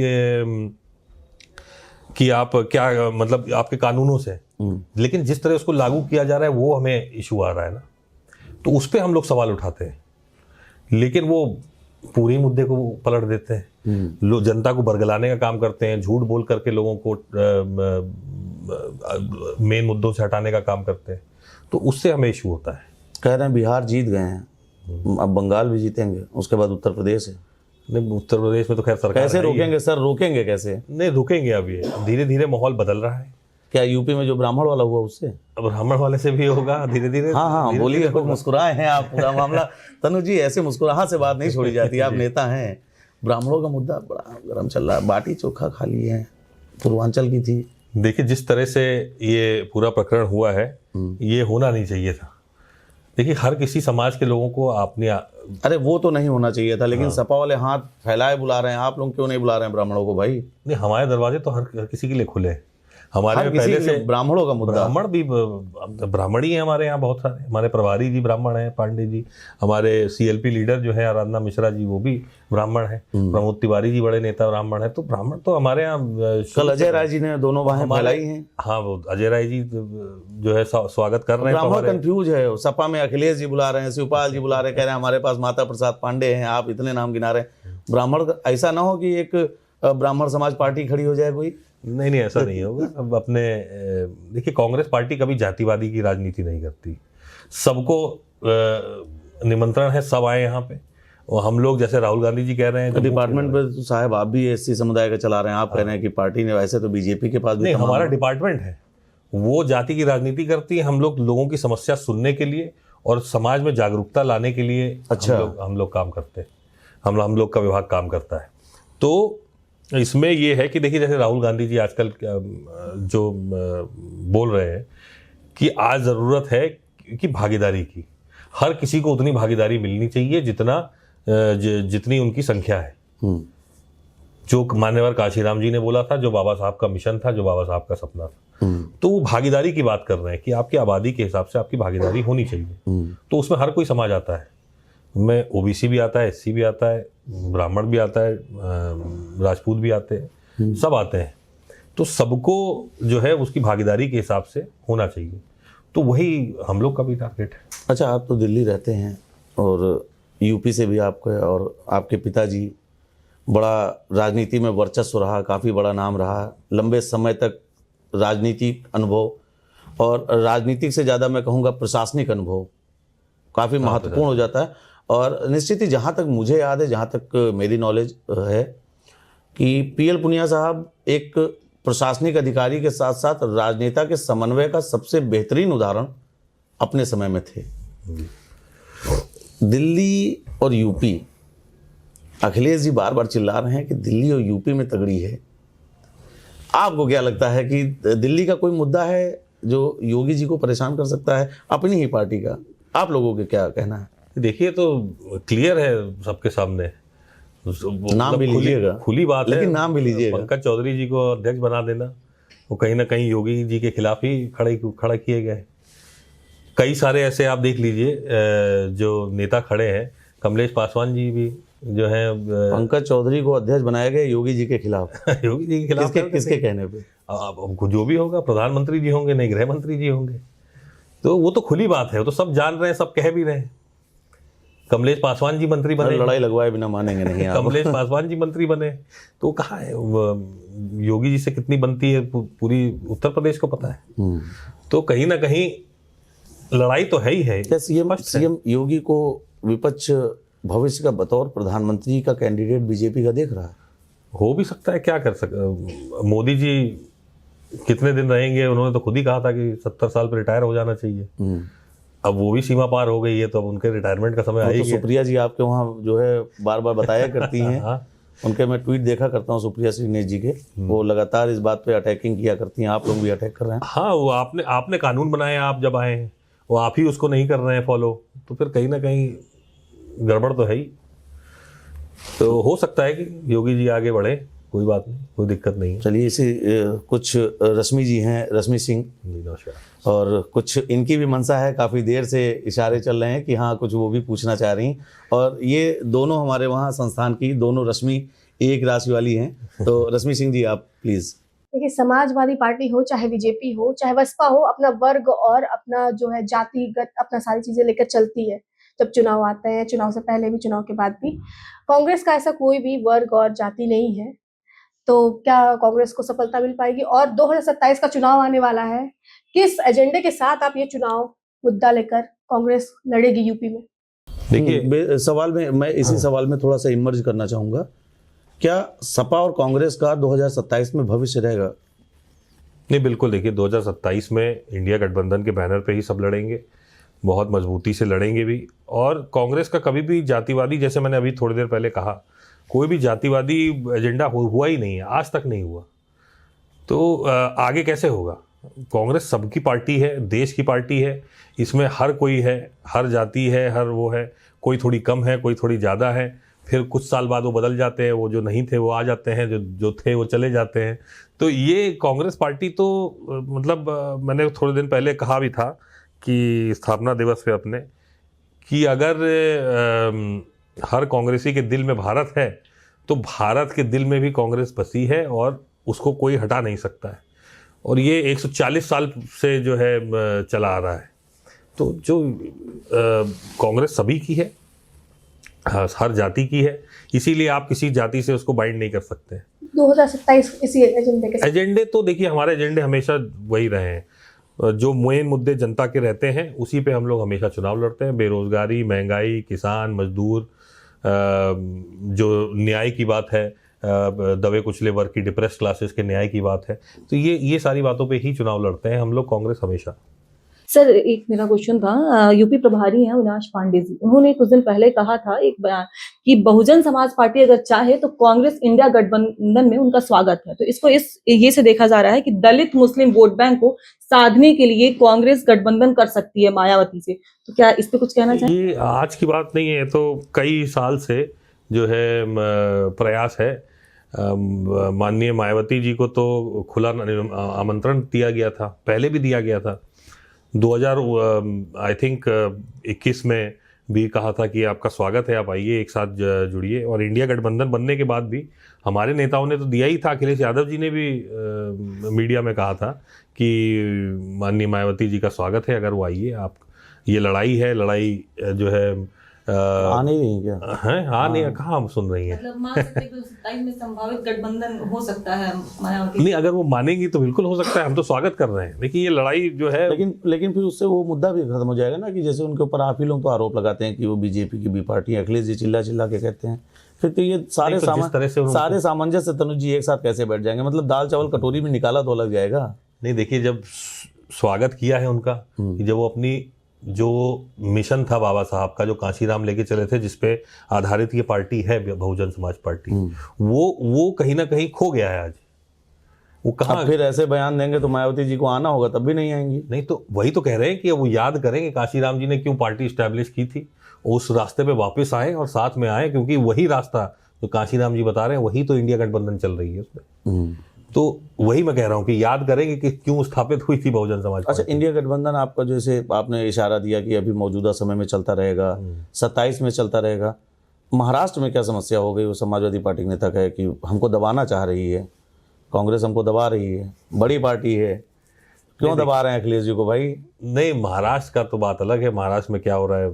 क्या, मतलब आपके कानूनों से, लेकिन जिस तरह उसको लागू किया जा रहा है वो हमें इशू आ रहा है ना, तो उस पर हम लोग सवाल उठाते हैं, लेकिन वो पूरे मुद्दे को पलट देते हैं, लोग जनता को बरगलाने का काम करते हैं, झूठ बोल करके लोगों को मेन मुद्दों से हटाने का काम करते हैं, तो उससे हमें इशू होता है। कह रहे हैं बिहार जीत गए हैं, अब बंगाल भी जीतेंगे, उसके बाद उत्तर प्रदेश है। नहीं, उत्तर प्रदेश में तो खैर सरकार कैसे रोकेंगे सर? रोकेंगे कैसे? नहीं रुकेंगे, अब ये धीरे धीरे माहौल बदल रहा है। क्या यूपी में जो ब्राह्मण वाला हुआ उससे? अब ब्राह्मण वाले से भी होगा धीरे धीरे। हाँ, बोलिए, मुस्कुराए हैं आप, पूरा मामला। तनु जी, ऐसे मुस्कुराहट से बात नहीं छोड़ी जाती, आप नेता हैं। ब्राह्मणों का मुद्दा बड़ा गर्म चल रहा है, बाटी चोखा खा लिए हैं, पूर्वांचल की थी। देखिए, जिस तरह से ये पूरा प्रकरण हुआ है, ये होना नहीं चाहिए था। देखिए, हर किसी समाज के लोगों को आपने, अरे वो तो नहीं होना चाहिए था, लेकिन सपा वाले हाथ फैलाए बुला रहे हैं, आप लोग क्यों नहीं बुला रहे हैं ब्राह्मणों को भाई? नहीं, हमारे दरवाजे तो हर किसी के लिए खुले हैं। हमारे में किसी पहले के से लिए ब्राह्मणों का मुद्दा। ब्राह्मण भी ब्राह्मण ही है हमारे यहाँ बहुत सारे। हमारे प्रभारी जी ब्राह्मण हैं, पांडे जी, हमारे CLP लीडर जो है आराधना मिश्रा जी वो भी ब्राह्मण है, प्रमोद तिवारी जी बड़े नेता ब्राह्मण है। तो ब्राह्मण तो हमारे यहाँ कल अजय राय जी ने दोनों बाहें फैलाई हैं। हाँ, वो अजय राय जी जो है स्वागत कर रहे हैं। ब्राह्मण कंफ्यूज है, सपा में अखिलेश जी बुला रहे हैं, शिवपाल जी बुला रहे हैं, कह रहे हैं हमारे पास माता प्रसाद पांडे हैं, आप इतने नाम गिना रहे हैं। ब्राह्मण ऐसा ना हो कि एक ब्राह्मण समाज पार्टी खड़ी हो जाए कोई। नहीं, ऐसा नहीं होगा। अब अपने देखिए, कांग्रेस पार्टी कभी जातिवादी की राजनीति नहीं करती। सबको निमंत्रण है, सब आए यहाँ पे। और हम लोग जैसे राहुल गांधी जी कह रहे हैं डिपार्टमेंट में तो साहब आप भी SC समुदाय का चला रहे हैं, आप कह रहे हैं कि पार्टी ने, वैसे तो बीजेपी के पास भी नहीं, हमारा डिपार्टमेंट है, वो जाति की राजनीति करती है। हम लोग लोगों की समस्या सुनने के लिए और समाज में जागरूकता लाने के लिए हम लोग काम करते हैं। हम लोग का विभाग काम करता है। तो इसमें ये है कि देखिए, जैसे राहुल गांधी जी आजकल जो बोल रहे हैं कि आज ज़रूरत है कि भागीदारी की, हर किसी को उतनी भागीदारी मिलनी चाहिए जितनी उनकी संख्या है। जो मान्यवर काशीराम जी ने बोला था, जो बाबा साहब का मिशन था, जो बाबा साहब का सपना था, तो वो भागीदारी की बात कर रहे हैं कि आपकी आबादी के हिसाब से आपकी भागीदारी होनी चाहिए। तो उसमें हर कोई समाज आता है, उनमें OBC भी आता है, SC भी आता है, ब्राह्मण भी आता है, राजपूत भी आते हैं, सब आते हैं। तो सबको जो है उसकी भागीदारी के हिसाब से होना चाहिए। तो वही हम लोग का भी टारगेट है। अच्छा, आप तो दिल्ली रहते हैं और UP से भी आपके और आपके पिताजी बड़ा राजनीति में वर्चस्व रहा, काफ़ी बड़ा नाम रहा, लंबे समय तक राजनीतिक अनुभव और राजनीतिक से ज़्यादा मैं कहूँगा प्रशासनिक अनुभव काफ़ी महत्वपूर्ण हो जाता है। और निश्चित ही जहाँ तक मुझे याद है, जहाँ तक मेरी नॉलेज है, कि PL पुनिया साहब एक प्रशासनिक अधिकारी के साथ साथ राजनेता के समन्वय का सबसे बेहतरीन उदाहरण अपने समय में थे। दिल्ली और UP, अखिलेश जी बार बार चिल्ला रहे हैं कि दिल्ली और UP में तगड़ी है। आपको क्या लगता है कि दिल्ली का कोई मुद्दा है जो योगी जी को परेशान कर सकता है अपनी ही पार्टी का? आप लोगों के क्या कहना है? देखिए, तो क्लियर है सबके सामने, नाम भी लीजिएगा, खुली बात है, लेकिन नाम भी लीजिएगा। पंकज चौधरी जी को अध्यक्ष बना देना, वो कहीं ना कहीं योगी जी के खिलाफ ही खड़ा किए गए। कई सारे ऐसे आप देख लीजिए जो नेता खड़े हैं, कमलेश पासवान जी भी जो है। पंकज चौधरी को अध्यक्ष बनाया गया योगी जी के खिलाफ। योगी जी के खिलाफ किसके कहने पे? अब जो भी होगा, प्रधानमंत्री जी होंगे, नहीं गृह मंत्री जी होंगे। तो वो तो खुली बात है, वो तो सब जान रहे हैं, सब कह भी रहे हैं। कमलेश पासवान जी मंत्री बने, लड़ाई लगवाए बिना मानेंगे नहीं आप। कमलेश पासवान जी मंत्री बने, तो कहाँ है योगी जी से कितनी बनती है पूरी उत्तर प्रदेश को पता है। तो कहीं ना कहीं लड़ाई तो है ही है। क्या सीएम योगी को विपक्ष भविष्य का बतौर प्रधानमंत्री का कैंडिडेट बीजेपी का देख रहा है? हो भी सकता है, क्या कर सकते। मोदी जी कितने दिन रहेंगे? उन्होंने तो खुद ही कहा था कि 70 साल पर रिटायर हो जाना चाहिए। अब वो भी सीमा पार हो गई है, तो अब उनके रिटायरमेंट का समय आ ही गया। सुप्रिया जी आपके वहाँ जो है बार बार बताया करती हैं। हाँ, उनके मैं ट्वीट देखा करता हूँ सुप्रिया श्रीनेश जी के, वो लगातार इस बात पे अटैकिंग किया करती हैं। आप लोग भी अटैक कर रहे हैं। हाँ, वो आपने कानून बनाया, आप जब आए हैं, वो आप ही उसको नहीं कर रहे हैं फॉलो, तो फिर कहीं ना कहीं गड़बड़ तो है ही। तो हो सकता है कि योगी जी आगे बढ़े, कोई बात नहीं, कोई दिक्कत नहीं है। चलिए, इसे कुछ रश्मि जी हैं, रश्मि सिंह, और कुछ इनकी भी मंशा है, काफ़ी देर से इशारे चल रहे हैं कि हाँ कुछ वो भी पूछना चाह रही हैं। और ये दोनों हमारे वहाँ संस्थान की दोनों रश्मि एक राशि वाली हैं। तो रश्मि सिंह जी, आप प्लीज़। देखिए, समाजवादी पार्टी हो, चाहे बीजेपी हो, चाहे बसपा हो, अपना वर्ग और अपना जो है जातिगत अपना सारी चीजें लेकर चलती है। जब चुनाव आते हैं, चुनाव से पहले भी, चुनाव के बाद भी, कांग्रेस का ऐसा कोई भी वर्ग और जाति नहीं है। तो क्या कांग्रेस को सफलता मिल पाएगी? और 2027 का चुनाव आने वाला है, किस एजेंडे के साथ आप ये चुनाव मुद्दा लेकर कांग्रेस लड़ेगी यूपी में? देखिए, सवाल में मैं इसी सवाल में थोड़ा सा इमर्ज करना चाहूँगा। क्या सपा और कांग्रेस का 2027 में भविष्य रहेगा? नहीं, बिल्कुल। देखिए, 2027 में इंडिया गठबंधन के बैनर पे ही सब लड़ेंगे, बहुत मजबूती से लड़ेंगे भी। और कांग्रेस का कभी भी जातिवादी, जैसे मैंने अभी थोड़ी देर पहले कहा, कोई भी जातिवादी एजेंडा हुआ ही नहीं है, आज तक नहीं हुआ। तो आगे कैसे होगा? कांग्रेस सबकी पार्टी है, देश की पार्टी है, इसमें हर कोई है, हर जाति है, हर वो है, कोई थोड़ी कम है, कोई थोड़ी ज़्यादा है, फिर कुछ साल बाद वो बदल जाते हैं, वो जो नहीं थे वो आ जाते हैं, जो थे वो चले जाते हैं। तो ये कांग्रेस पार्टी तो मतलब मैंने थोड़े दिन पहले कहा भी था कि स्थापना दिवस पे अपने कि अगर हर कांग्रेसी के दिल में भारत है तो भारत के दिल में भी कांग्रेस बसी है और उसको कोई हटा नहीं सकता है। और ये 140 साल से जो है चला आ रहा है। तो जो कांग्रेस सभी की है, हर जाति की है, इसीलिए आप किसी जाति से उसको बाइंड नहीं कर सकते। 2027 इसी एजेंडे के साथ। एजेंडे तो देखिए, हमारे एजेंडे हमेशा वही रहे हैं, जो मेन मुद्दे जनता के रहते हैं उसी पे हम लोग हमेशा चुनाव लड़ते हैं। बेरोजगारी, महंगाई, किसान, मजदूर, जो न्याय की बात है, दबे कुचले वर्ग की, डिप्रेस्ड क्लासेस के न्याय की बात है, तो ये सारी बातों पे ही चुनाव लड़ते हैं हम लोग कांग्रेस हमेशा। सर, एक मेरा क्वेश्चन था, यूपी प्रभारी हैं अविनाश पांडे जी, उन्होंने कुछ दिन पहले कहा था एक बयान कि बहुजन समाज पार्टी अगर चाहे तो कांग्रेस इंडिया गठबंधन में उनका स्वागत है। तो इसको ये से देखा जा रहा है कि दलित मुस्लिम वोट बैंक को साधने के लिए कांग्रेस गठबंधन कर सकती है मायावती से। तो क्या इस पे कुछ कहना चाहिए? ये आज की बात नहीं है, तो कई साल से जो है प्रयास है। माननीय मायावती जी को तो खुला आमंत्रण दिया गया था, पहले भी दिया गया था। 2021 में भी कहा था कि आपका स्वागत है, आप आइए, एक साथ जुड़िए। और इंडिया गठबंधन बनने के बाद भी हमारे नेताओं ने तो दिया ही था। अखिलेश यादव जी ने भी मीडिया में कहा था कि माननीय मायावती जी का स्वागत है, अगर वो आइए। आप, ये लड़ाई है, लड़ाई जो है आने ही नहीं क्या है, नहीं, कहाँ हम सुन रही हैं। मतलब मान सकते हैं कि 27 में संभावित गठबंधन हो सकता है मायावती। नहीं, अगर वो मानेंगी तो बिल्कुल हो सकता है, हम तो स्वागत कर रहे हैं। देखिए, ये लड़ाई जो है, लेकिन फिर उससे वो मुद्दा भी खत्म हो जाएगा ना, कि जैसे उनके ऊपर आप ही लोग तो आरोप लगाते हैं कि वो बीजेपी की बी पार्टी है, अखिलेश जी चिल्ला चिल्ला के कहते हैं, फिर तो ये सारे सारे सामंजस्य तनुज जी एक साथ कैसे बैठ जाएंगे? मतलब दाल चावल कटोरी में निकाला तो अलग जाएगा। नहीं, देखिए, जब स्वागत किया है उनका, जब वो अपनी जो मिशन था बाबा साहब का, जो कांशीराम लेके चले थे, जिसपे आधारित ये पार्टी है बहुजन समाज पार्टी, वो कहीं ना कहीं खो गया है आज। वो कहाँ फिर ऐसे बयान देंगे तो मायावती जी को आना होगा, तब भी नहीं आएंगी। नहीं, तो वही तो कह रहे हैं कि वो याद करेंगे कांशीराम जी ने क्यों पार्टी स्टैब्लिश की थी, उस रास्ते पे वापस आए और साथ में आए, क्योंकि वही रास्ता जो कांशीराम जी बता रहे हैं वही तो इंडिया गठबंधन चल रही है उसमें। तो वही मैं कह रहा हूँ कि याद करेंगे कि क्यों स्थापित हुई थी बहुजन समाज पार्टी। अच्छा, इंडिया गठबंधन आपका जैसे आपने इशारा दिया कि अभी मौजूदा समय में चलता रहेगा, 27 में चलता रहेगा। महाराष्ट्र में क्या समस्या हो गई? वो समाजवादी पार्टी के नेता कहे कि हमको दबाना चाह रही है, कांग्रेस हमको दबा रही है, बड़ी पार्टी है, क्यों दबा रहे हैं अखिलेश जी को भाई? नहीं, महाराष्ट्र का तो बात अलग है। महाराष्ट्र में क्या हो रहा है,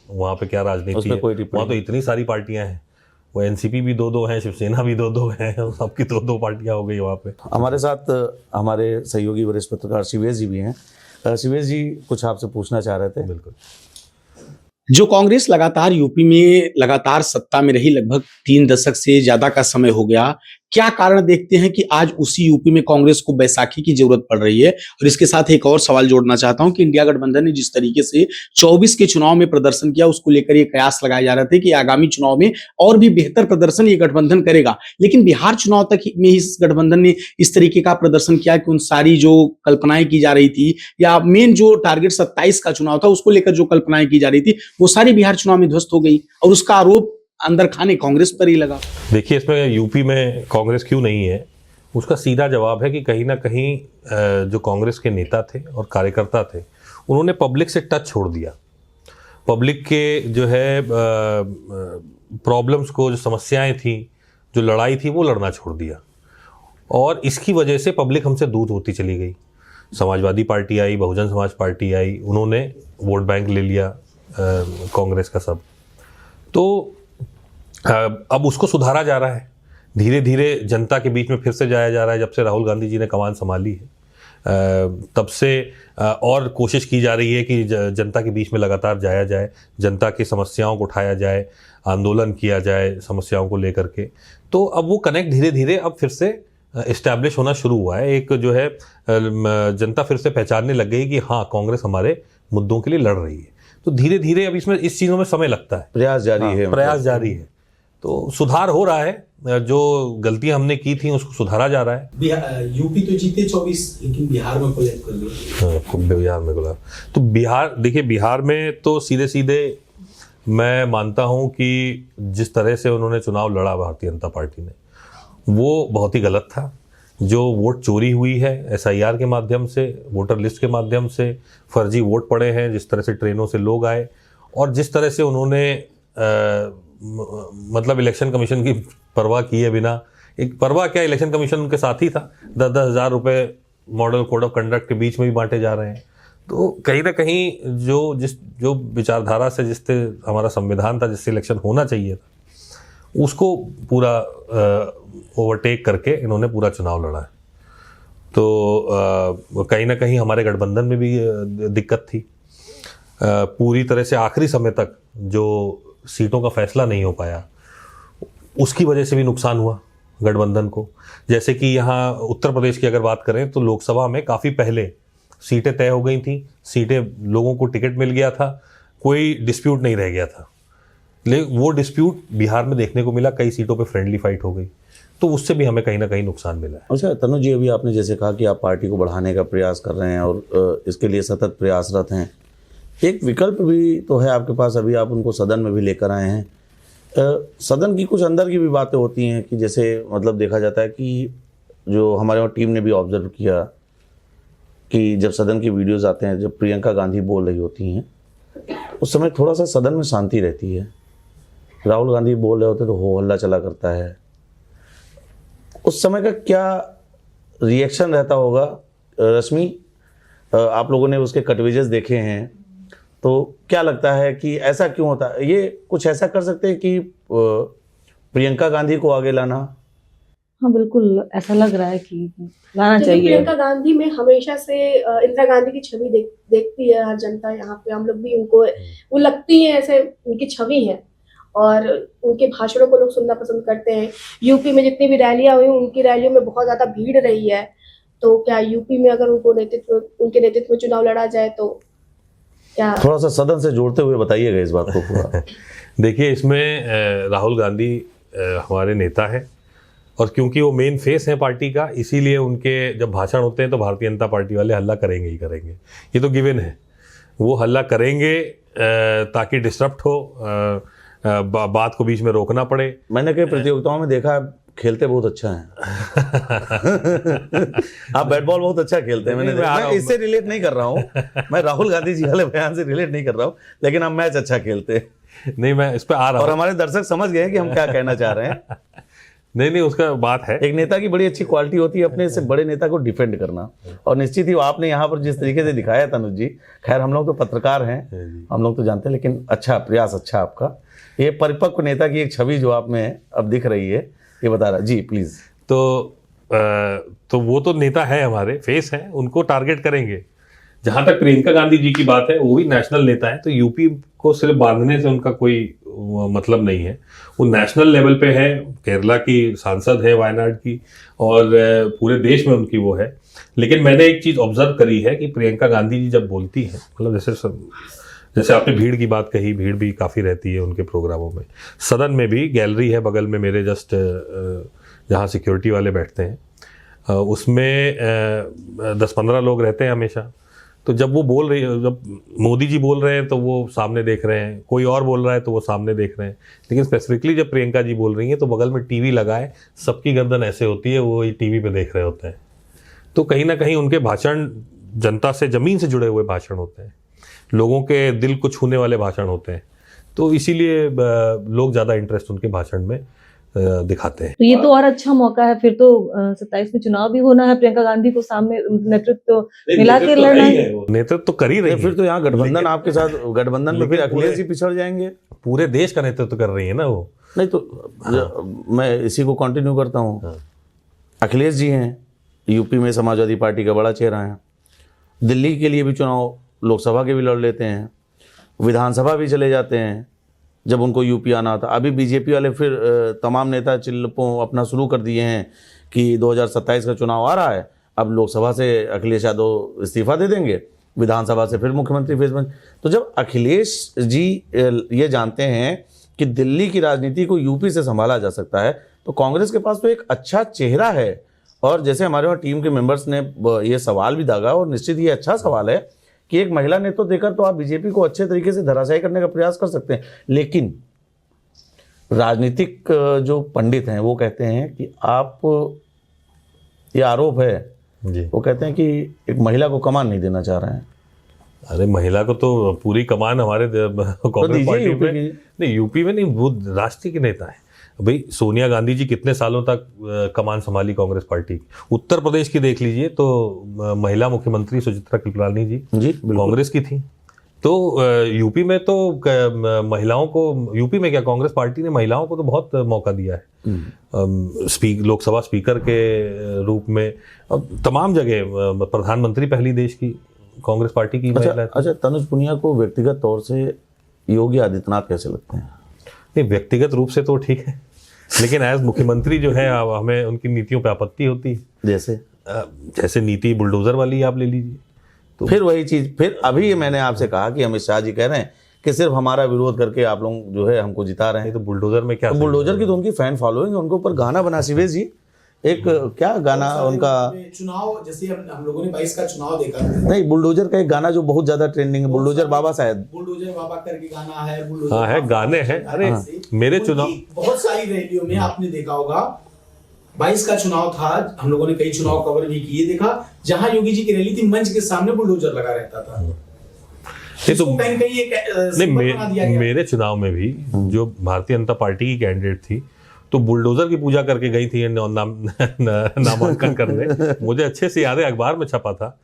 वहाँ पे क्या राजनीति है, वहाँ तो इतनी सारी पार्टियां हैं। वो एनसीपी भी 2-2 हैं, शिवसेना भी 2-2 हैं, सबकी 2-2 पार्टियां हो गई वहाँ पे। हमारे साथ हमारे सहयोगी वरिष्ठ पत्रकार शिवेश जी भी हैं। शिवेश जी कुछ आपसे पूछना चाह रहे थे। बिल्कुल। जो कांग्रेस लगातार यूपी में लगातार सत्ता में रही, लगभग 3 दशक से ज्यादा का समय हो गया, क्या कारण देखते हैं कि आज उसी यूपी में कांग्रेस को बैसाखी की जरूरत पड़ रही है? और इसके साथ एक और सवाल जोड़ना चाहता हूं कि इंडिया गठबंधन ने जिस तरीके से 24 के चुनाव में प्रदर्शन किया, उसको लेकर ये कयास लगाए जा रहे थे कि आगामी चुनाव में और भी बेहतर प्रदर्शन ये गठबंधन करेगा। लेकिन बिहार चुनाव तक में इस गठबंधन ने इस तरीके का प्रदर्शन किया कि उन सारी जो कल्पनाएं की जा रही थी, या मेन जो टारगेट 27 का चुनाव था उसको लेकर जो कल्पनाएं की जा रही थी, वो सारी बिहार चुनाव में ध्वस्त हो गई और उसका आरोप अंदर खाने कांग्रेस पर ही लगा। देखिए, इसमें यूपी में कांग्रेस क्यों नहीं है, उसका सीधा जवाब है कि कहीं ना कहीं जो कांग्रेस के नेता थे और कार्यकर्ता थे, उन्होंने पब्लिक से टच छोड़ दिया। पब्लिक के जो है प्रॉब्लम्स को, जो समस्याएं थी, जो लड़ाई थी, वो लड़ना छोड़ दिया। और इसकी वजह से पब्लिक हमसे दूर होती चली गई। समाजवादी पार्टी आई, बहुजन समाज पार्टी आई, उन्होंने वोट बैंक ले लिया कांग्रेस का सब। तो अब उसको सुधारा जा रहा है, धीरे धीरे जनता के बीच में फिर से जाया जा रहा है। जब से राहुल गांधी जी ने कमान संभाली है तब से और कोशिश की जा रही है कि जनता के बीच में लगातार जाया जाए, जनता की समस्याओं को उठाया जाए, आंदोलन किया जाए समस्याओं को लेकर के। तो अब वो कनेक्ट धीरे धीरे अब फिर से इस्टेब्लिश होना शुरू हुआ है। एक जो है जनता फिर से पहचानने लग गई कि हाँ, कांग्रेस हमारे मुद्दों के लिए लड़ रही है। तो धीरे धीरे अब इसमें इस चीज़ों में समय लगता है, प्रयास जारी है, प्रयास जारी है। तो सुधार हो रहा है, जो गलतियां हमने की थी उसको सुधारा जा रहा है। यूपी तो जीते 24, लेकिन बिहार में कोलैप्स कर गए। बिहार में कोलैप्स। तो बिहार, देखिए, बिहार में तो सीधे सीधे मैं मानता हूं कि जिस तरह से उन्होंने चुनाव लड़ा भारतीय जनता पार्टी ने, वो बहुत ही गलत था। जो वोट चोरी हुई है SIR के माध्यम से, वोटर लिस्ट के माध्यम से, फर्जी वोट पड़े हैं, जिस तरह से ट्रेनों से लोग आए, और जिस तरह से उन्होंने मतलब इलेक्शन कमीशन की परवाह किए बिना, एक परवाह क्या, इलेक्शन कमीशन उनके साथ ही था, 10-10 हज़ार रुपये मॉडल कोड ऑफ कंडक्ट के बीच में भी बांटे जा रहे हैं। तो कहीं ना कहीं जो विचारधारा से जिससे हमारा संविधान था, जिससे इलेक्शन होना चाहिए था, उसको पूरा ओवरटेक करके इन्होंने पूरा चुनाव लड़ा है। तो कहीं ना कहीं हमारे गठबंधन में भी दिक्कत थी। पूरी तरह से आखिरी समय तक जो सीटों का फैसला नहीं हो पाया, उसकी वजह से भी नुकसान हुआ गठबंधन को। जैसे कि यहाँ उत्तर प्रदेश की अगर बात करें तो लोकसभा में काफ़ी पहले सीटें तय हो गई थी, सीटें लोगों को टिकट मिल गया था, कोई डिस्प्यूट नहीं रह गया था। लेकिन वो डिस्प्यूट बिहार में देखने को मिला, कई सीटों पे फ्रेंडली फाइट हो गई, तो उससे भी हमें कहीं ना कहीं नुकसान मिला है। अच्छा तनुज जी, अभी आपने जैसे कहा कि आप पार्टी को बढ़ाने का प्रयास कर रहे हैं और इसके लिए सतत प्रयासरत हैं। एक विकल्प भी तो है आपके पास, अभी आप उनको सदन में भी लेकर आए हैं। सदन की कुछ अंदर की भी बातें होती हैं कि जैसे मतलब देखा जाता है कि जो हमारे वहाँ टीम ने भी ऑब्जर्व किया कि जब सदन की वीडियोस आते हैं, जब प्रियंका गांधी बोल रही होती हैं उस समय थोड़ा सा सदन में शांति रहती है। राहुल गांधी बोल रहे होते तो हो हल्ला चला करता है। उस समय का क्या रिएक्शन रहता होगा? रश्मि, आप लोगों ने उसके कटविजेस देखे हैं, तो क्या लगता है कि ऐसा क्यों होता है? ये कुछ ऐसा कर सकते हैं कि प्रियंका गांधी को आगे लाना? हाँ बिल्कुल, ऐसा लग रहा है कि लाना क्योंकि चाहिए। प्रियंका गांधी में हमेशा से इंदिरा गांधी की छवि देखती है हर जनता। यहाँ पे हम लोग भी उनको वो लगती है, ऐसे उनकी छवि है और उनके भाषणों को लोग सुनना पसंद करते हैं। यूपी में जितनी भी रैलियां हुई, उनकी रैलियों में बहुत ज्यादा भीड़ रही है। तो क्या यूपी में अगर उनके नेतृत्व में चुनाव लड़ा जाए तो क्या? थोड़ा सा सदन से जोड़ते हुए बताइएगा इस बात को पूरा। देखिए, इसमें राहुल गांधी हमारे नेता हैं और क्योंकि वो मेन फेस हैं पार्टी का, इसीलिए उनके जब भाषण होते हैं तो भारतीय जनता पार्टी वाले हल्ला करेंगे ही करेंगे। ये तो गिवन है, वो हल्ला करेंगे ताकि डिस्टर्ब हो, बात को बीच में रोकना पड़े। मैंने कई प्रतियोगिताओं में देखा है, खेलते बहुत अच्छा है। आप बैट बॉल बहुत अच्छा खेलते हैं। मैं इससे रिलेट नहीं कर रहा हूँ, मैं राहुल गांधी जी वाले बयान से रिलेट नहीं कर रहा हूँ, लेकिन आप मैच अच्छा खेलते हैं। नहीं, मैं इस पे आ रहा हूँ और हमारे दर्शक समझ गए हैं कि हम क्या कहना चाह रहे हैं। नहीं, उसका बात है। एक नेता की बड़ी अच्छी क्वालिटी होती है अपने से बड़े नेता को डिफेंड करना, और निश्चित ही आपने यहाँ पर जिस तरीके से दिखाया तनुज जी, खैर हम लोग तो पत्रकार हैं, हम लोग तो जानते हैं, लेकिन अच्छा प्रयास, अच्छा आपका। ये परिपक्व नेता की एक छवि जो आप में अब दिख रही है, ये बता रहा जी प्लीज। तो वो तो नेता है, हमारे फेस हैं, उनको टारगेट करेंगे। जहां तक प्रियंका गांधी जी की बात है, वो भी नेशनल नेता है, तो यूपी को सिर्फ बांधने से उनका कोई मतलब नहीं है। वो नेशनल लेवल पे है, केरला की सांसद है, वायनाड की, और पूरे देश में उनकी वो है। लेकिन मैंने एक चीज ऑब्जर्व करी है कि प्रियंका गांधी जी जब बोलती हैं, मतलब जैसे आपने भीड़ की बात कही, भीड़ भी काफ़ी रहती है उनके प्रोग्रामों में। सदन में भी गैलरी है बगल में मेरे, जस्ट जहाँ सिक्योरिटी वाले बैठते हैं, उसमें 10-15 लोग रहते हैं हमेशा। तो जब वो बोल रही है, जब मोदी जी बोल रहे हैं तो वो सामने देख रहे हैं, कोई और बोल रहा है तो वो सामने देख रहे हैं, लेकिन स्पेसिफिकली जब प्रियंका जी बोल रही हैं तो बगल में टीवी लगाए, सबकी गर्दन ऐसे होती है, वो टीवी पे देख रहे होते हैं। तो कहीं ना कहीं उनके भाषण जनता से, जमीन से जुड़े हुए भाषण होते हैं, लोगों के दिल को छूने वाले भाषण होते हैं, तो इसीलिए लोग ज़्यादा इंटरेस्ट उनके भाषण में दिखाते हैं। तो ये तो और अच्छा मौका है फिर तो 27 में चुनाव भी होना है, प्रियंका गांधी को सामने नेतृत्व मिला के लड़ना है। नेतृत्व तो कर ही रही है। फिर तो यहाँ गठबंधन आपके साथ, गठबंधन में फिर अखिलेश जी पिछड़ जाएंगे। पूरे देश का नेतृत्व कर रही है ना वो। नहीं तो मैं इसी को कंटिन्यू करता हूँ। अखिलेश जी हैं, यूपी में समाजवादी पार्टी का बड़ा चेहरा है, दिल्ली के लिए भी चुनाव, लोकसभा के भी लड़ लेते हैं, विधानसभा भी चले जाते हैं जब उनको यूपी आना था। अभी बीजेपी वाले फिर तमाम नेता चिल्लपों अपना शुरू कर दिए हैं कि 2027 का चुनाव आ रहा है, अब लोकसभा से अखिलेश यादव इस्तीफा दे देंगे, विधानसभा से फिर मुख्यमंत्री फेस बन। तो जब अखिलेश जी ये जानते हैं कि दिल्ली की राजनीति को यूपी से संभाला जा सकता है, तो कांग्रेस के पास तो एक अच्छा चेहरा है। और जैसे हमारे वहाँ टीम के मेंबर्स ने ये सवाल भी दागा, और निश्चित ये अच्छा सवाल है कि एक महिला ने तो देखा तो आप बीजेपी को अच्छे तरीके से धराशायी करने का प्रयास कर सकते हैं, लेकिन राजनीतिक जो पंडित हैं वो कहते हैं कि आप, ये आरोप है जी, वो कहते हैं कि एक महिला को कमान नहीं देना चाह रहे हैं। अरे महिला को तो पूरी कमान हमारे कांग्रेस दीजिए पार्टी यूपी में की। नहीं, यूपी में नहीं, वो राष्ट्रीय के नेता है भाई। सोनिया गांधी जी कितने सालों तक कमान संभाली कांग्रेस पार्टी की। उत्तर प्रदेश की देख लीजिए तो महिला मुख्यमंत्री सुचित्रा कृपलानी जी जी बिल्कुल। कांग्रेस की थी। तो यूपी में तो महिलाओं को, यूपी में क्या, कांग्रेस पार्टी ने महिलाओं को तो बहुत मौका दिया है। लोकसभा स्पीकर के रूप में, अब तमाम जगह प्रधानमंत्री पहली देश की कांग्रेस पार्टी की महिला थी। अच्छा, तनुज पुनिया को व्यक्तिगत तौर से योगी आदित्यनाथ कैसे लगते हैं? नहीं, व्यक्तिगत रूप से तो ठीक है, लेकिन एज मुख्यमंत्री जो है हमें उनकी नीतियों पे आपत्ति होती है। जैसे नीति बुलडोजर वाली आप ले लीजिए। तो फिर वही चीज, फिर अभी मैंने आपसे कहा कि अमित शाह जी कह रहे हैं कि सिर्फ हमारा विरोध करके आप लोग जो है हमको जिता रहे हैं। तो बुलडोजर में क्या, तो बुलडोजर की तो उनकी फैन फॉलोइंग है, उनके ऊपर गाना बना शिवेश जी, एक क्या गाना उनका, चुनाव जैसे हम लोगों ने 22 का चुनाव देखा, नहीं बुलडोजर का एक गाना जो बहुत ज्यादा ट्रेंडिंग है, बुलडोजर बाबा शायद, बुलडोजर बाबा करके गाना है, बुलडोजर हाँ है, गाने हैं। अरे मेरे चुनाव, बहुत सारी रैलियों में आपने देखा होगा, 22 का चुनाव था, हम लोगों ने कई चुनाव कवर भी किए, देखा जहां योगी जी की रैली थी मंच के सामने बुलडोजर लगा रहता था। नहीं तो कहीं कहीं एक नहीं, मेरे चुनाव में भी जो भारतीय जनता पार्टी की कैंडिडेट थी तो बुलडोजर की पूजा करके गई थी नामांकन करने। मुझे अच्छे से याद है, अखबार में छपा था,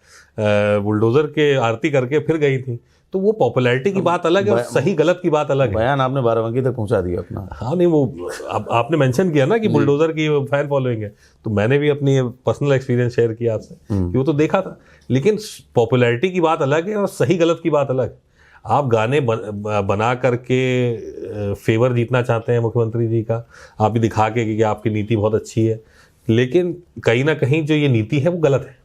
बुलडोजर के आरती करके फिर गई थी। तो वो पॉपुलैरिटी की बात अलग है और सही गलत की बात अलग है। बयान आपने बाराबंकी तक पहुंचा दिया अपना। हाँ नहीं, वो आपने मेंशन किया ना कि बुलडोजर की फैन फॉलोइंग है, तो मैंने भी अपनी पर्सनल एक्सपीरियंस शेयर किया आपसे कि वो तो देखा था। लेकिन पॉपुलैरिटी की बात अलग है और सही गलत की बात अलग है। आप गाने बना करके फेवर जीतना चाहते हैं मुख्यमंत्री जी का, आप भी दिखा के कि आपकी नीति बहुत अच्छी है, लेकिन कहीं ना कहीं जो ये नीति है वो गलत है।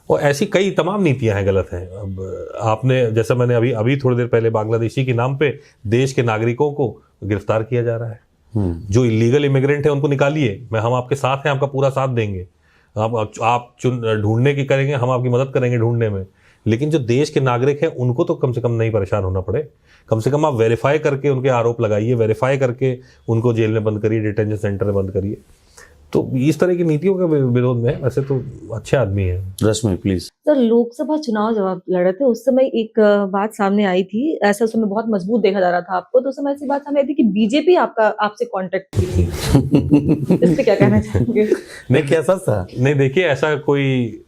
और ऐसी कई तमाम नीतियां हैं गलत हैं। अब आपने, जैसा मैंने अभी थोड़ी देर पहले, बांग्लादेशी के नाम पे देश के नागरिकों को गिरफ्तार किया जा रहा है। जो इलीगल इमिग्रेंट है उनको निकालिए, हम आपके साथ हैं, आपका पूरा साथ देंगे। आप ढूंढने की करेंगे, हम आपकी मदद करेंगे ढूंढने में। लेकिन जो देश के नागरिक हैं उनको तो कम से कम नहीं परेशान होना पड़े। कम से कम आप वेरीफाई करके उनके आरोप लगाइए, वेरीफाई करके उनको जेल में बंद करिए, डिटेंशन सेंटर में बंद करिए। तो इस तरह की नीतियों के विरोध में वैसे तो अच्छे आदमी हैं। रश्मि प्लीज। सर, लोकसभा चुनाव जब आप लड़ रहे थे उस समय एक बात सामने आई थी, ऐसा उस समय बहुत मजबूत देखा जा रहा था आपको, तो उस समय ऐसी बात सामने आई थी कि बीजेपी आपसे कांटेक्ट की थी। इस पे क्या कहना चाहेंगे? नहीं कैसा था? नहीं देखिए, ऐसा कोई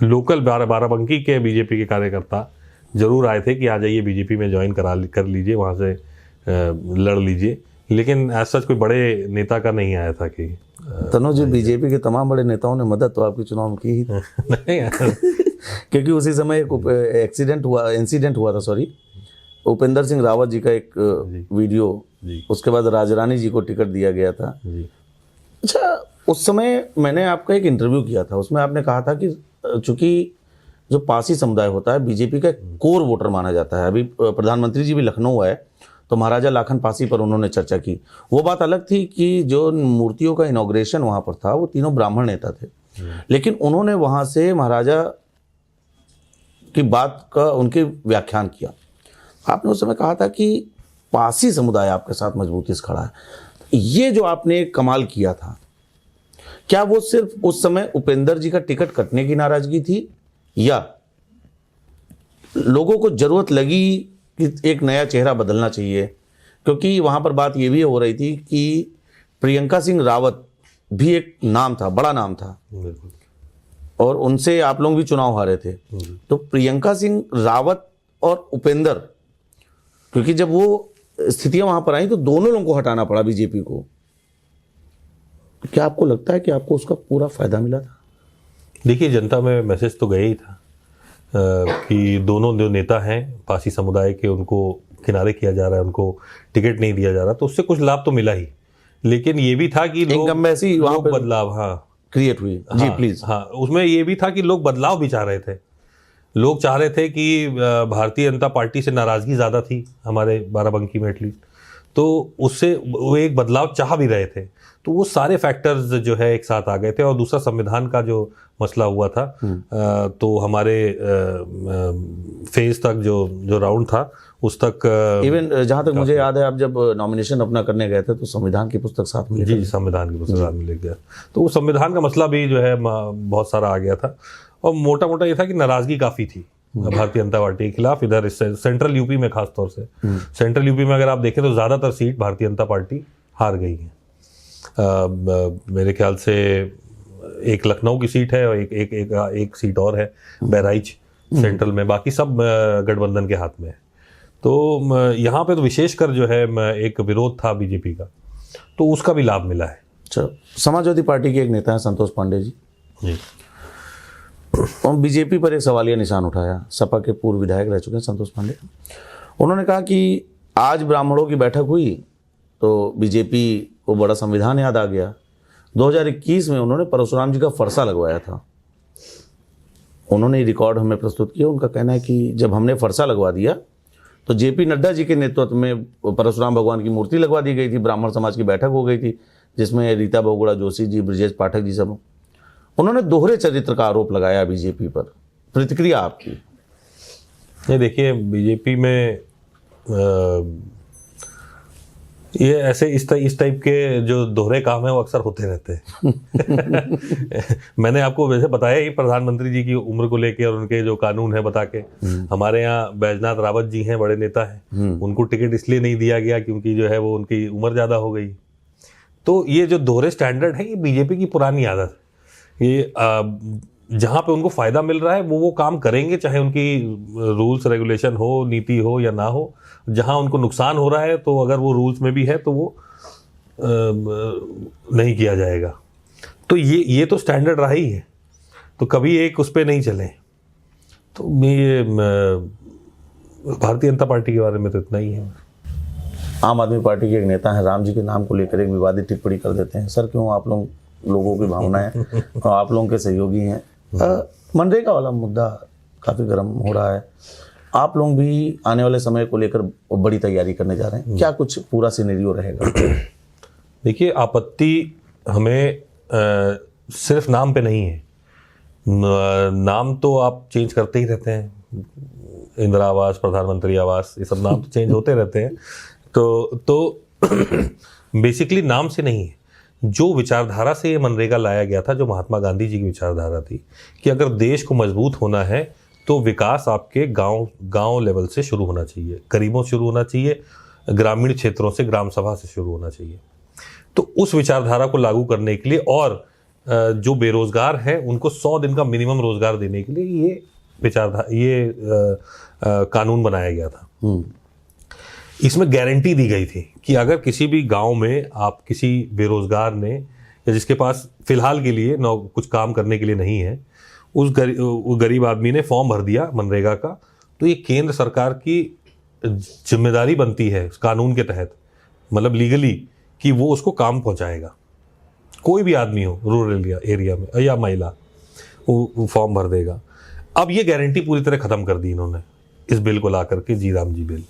लोकल बाराबंकी के बीजेपी के कार्यकर्ता जरूर आए थे कि आ जाइए बीजेपी में ज्वाइन कर लीजिए, वहाँ से लड़ लीजिए, लेकिन ऐसा कोई बड़े नेता का नहीं आया था कि तनुज जी, बीजेपी के तमाम बड़े नेताओं ने मदद तो आपके चुनाव में की ही थी। नहीं क्योंकि उसी समय एक इंसिडेंट हुआ था, सॉरी, उपेंद्र सिंह रावत जी का एक वीडियो, उसके बाद राजरानी जी को टिकट दिया गया था। अच्छा, उस समय मैंने आपका एक इंटरव्यू किया था, उसमें आपने कहा था कि चूंकि जो पासी समुदाय होता है बीजेपी का कोर वोटर माना जाता है। अभी प्रधानमंत्री जी भी लखनऊ आए तो महाराजा लाखन पासी पर उन्होंने चर्चा की। वो बात अलग थी कि जो मूर्तियों का इनॉग्रेशन वहाँ पर था वो तीनों ब्राह्मण नेता थे, लेकिन उन्होंने वहाँ से महाराजा की बात का उनके व्याख्यान किया। आपने उस समय कहा था कि पासी समुदाय आपके साथ मजबूती से खड़ा है। ये जो आपने कमाल किया था, क्या वो सिर्फ उस समय उपेंद्र जी का टिकट कटने की नाराजगी थी, या लोगों को जरूरत लगी कि एक नया चेहरा बदलना चाहिए? क्योंकि वहां पर बात ये भी हो रही थी कि प्रियंका सिंह रावत भी एक नाम था, बड़ा नाम था, और उनसे आप लोग भी चुनाव हारे थे। तो प्रियंका सिंह रावत और उपेंद्र, क्योंकि जब वो स्थितियां वहां पर आई तो दोनों लोगों को हटाना पड़ा बीजेपी को। क्या आपको लगता है कि आपको उसका पूरा फायदा मिला था? देखिए, जनता में मैसेज तो गया ही था कि दोनों जो नेता हैं पासी समुदाय के, उनको किनारे किया जा रहा है, उनको टिकट नहीं दिया जा रहा, तो उससे कुछ लाभ तो मिला ही। लेकिन ये भी था कि लोग बदलाव, हाँ, क्रिएट हुई। जी प्लीज। हाँ, उसमें ये भी था कि लोग बदलाव भी चाह रहे थे। लोग चाह रहे थे कि भारतीय जनता पार्टी से नाराजगी ज़्यादा थी हमारे बाराबंकी में एटलीस्ट, तो उससे वो एक बदलाव चाह भी रहे थे। तो वो सारे फैक्टर्स जो है एक साथ आ गए थे। और दूसरा संविधान का जो मसला हुआ था, तो हमारे फेज तक जो राउंड था उस तक इवन जहां तक मुझे याद है, आप जब नॉमिनेशन अपना करने गए थे तो संविधान की पुस्तक साथ में जी संविधान की पुस्तक साथ में ले गया। तो वो संविधान का मसला भी जो है बहुत सारा आ गया था। और मोटा मोटा ये था कि नाराजगी काफी थी भारतीय जनता पार्टी के खिलाफ। इधर सेंट्रल यूपी में खास तौर से, सेंट्रल यूपी में अगर आप देखें तो ज्यादातर सीट भारतीय जनता पार्टी हार गई है। मेरे ख्याल से एक लखनऊ की सीट है और एक सीट और है बहराइच सेंट्रल में, बाकी सब गठबंधन के हाथ में है। तो यहाँ पे तो विशेषकर जो है एक विरोध था बीजेपी का, तो उसका भी लाभ मिला है। अच्छा, समाजवादी पार्टी के एक नेता हैं संतोष पांडे जी, और बीजेपी पर एक सवालिया निशान उठाया। सपा के पूर्व विधायक रह चुके हैं संतोष पांडे। उन्होंने कहा कि आज ब्राह्मणों की बैठक हुई तो बीजेपी को बड़ा संविधान याद आ गया। 2021 में उन्होंने परशुराम जी का फरसा लगवाया था। उन्होंने रिकॉर्ड हमें प्रस्तुत किया। उनका कहना है कि जब हमने फरसा लगवा दिया तो जेपी नड्डा जी के नेतृत्व में परशुराम भगवान की मूर्ति लगवा दी गई थी, ब्राह्मण समाज की बैठक हो गई थी जिसमें रीता बहुगुणा जोशी जी, ब्रजेश पाठक जी सब। उन्होंने दोहरे चरित्र का आरोप लगाया बीजेपी पर। प्रतिक्रिया आपकी? ये देखिए, बीजेपी में ये ऐसे इस टाइप के जो दोहरे काम है वो अक्सर होते रहते हैं। मैंने आपको वैसे बताया ही प्रधानमंत्री जी की उम्र को लेकर और उनके जो कानून है बता के। हमारे यहाँ बैजनाथ रावत जी हैं, बड़े नेता हैं, उनको टिकट इसलिए नहीं दिया गया क्योंकि जो है वो उनकी उम्र ज्यादा हो गई। तो ये जो दोहरे स्टैंडर्ड है ये बीजेपी की पुरानी आदत है। ये जहाँ पे उनको फायदा मिल रहा है वो काम करेंगे, चाहे उनकी रूल्स रेगुलेशन हो, नीति हो या ना हो। जहाँ उनको नुकसान हो रहा है तो अगर वो रूल्स में भी है तो वो नहीं किया जाएगा। तो ये तो स्टैंडर्ड रहा ही है, तो कभी एक उस पर नहीं चले। तो ये भारतीय जनता पार्टी के बारे में तो इतना ही है। आम आदमी पार्टी के एक नेता हैं, राम जी के नाम को लेकर एक विवादित टिप्पणी कर देते हैं। सर, क्यों? आप लोगों की भावनाएं और आप लोगों के सहयोगी हैं। मनरेगा वाला मुद्दा काफ़ी गर्म हो रहा है। आप लोग भी आने वाले समय को लेकर बड़ी तैयारी करने जा रहे हैं, क्या कुछ पूरा सिनेरियो रहेगा? देखिए, आपत्ति हमें सिर्फ नाम पे नहीं है। नाम तो आप चेंज करते ही रहते हैं, इंदिरा आवास, प्रधानमंत्री आवास, ये सब नाम तो चेंज होते रहते हैं। तो बेसिकली नाम से नहीं है, जो विचारधारा से ये मनरेगा लाया गया था, जो महात्मा गांधी जी की विचारधारा थी कि अगर देश को मजबूत होना है तो विकास आपके गांव लेवल से शुरू होना चाहिए, गरीबों से शुरू होना चाहिए, ग्रामीण क्षेत्रों से, ग्राम सभा से शुरू होना चाहिए। तो उस विचारधारा को लागू करने के लिए और जो बेरोजगार हैं उनको 100 दिन का मिनिमम रोजगार देने के लिए ये कानून बनाया गया था। इसमें गारंटी दी गई थी कि अगर किसी भी गांव में आप किसी बेरोजगार ने या जिसके पास फिलहाल के लिए कुछ काम करने के लिए नहीं है, उस गरीब आदमी ने फॉर्म भर दिया मनरेगा का, तो ये केंद्र सरकार की जिम्मेदारी बनती है कानून के तहत, मतलब लीगली, कि वो उसको काम पहुंचाएगा। कोई भी आदमी हो रूरल एरिया में या महिला, वो फॉर्म भर देगा। अब ये गारंटी पूरी तरह खत्म कर दी इन्होंने इस बिल को ला करके, जी राम जी बिल।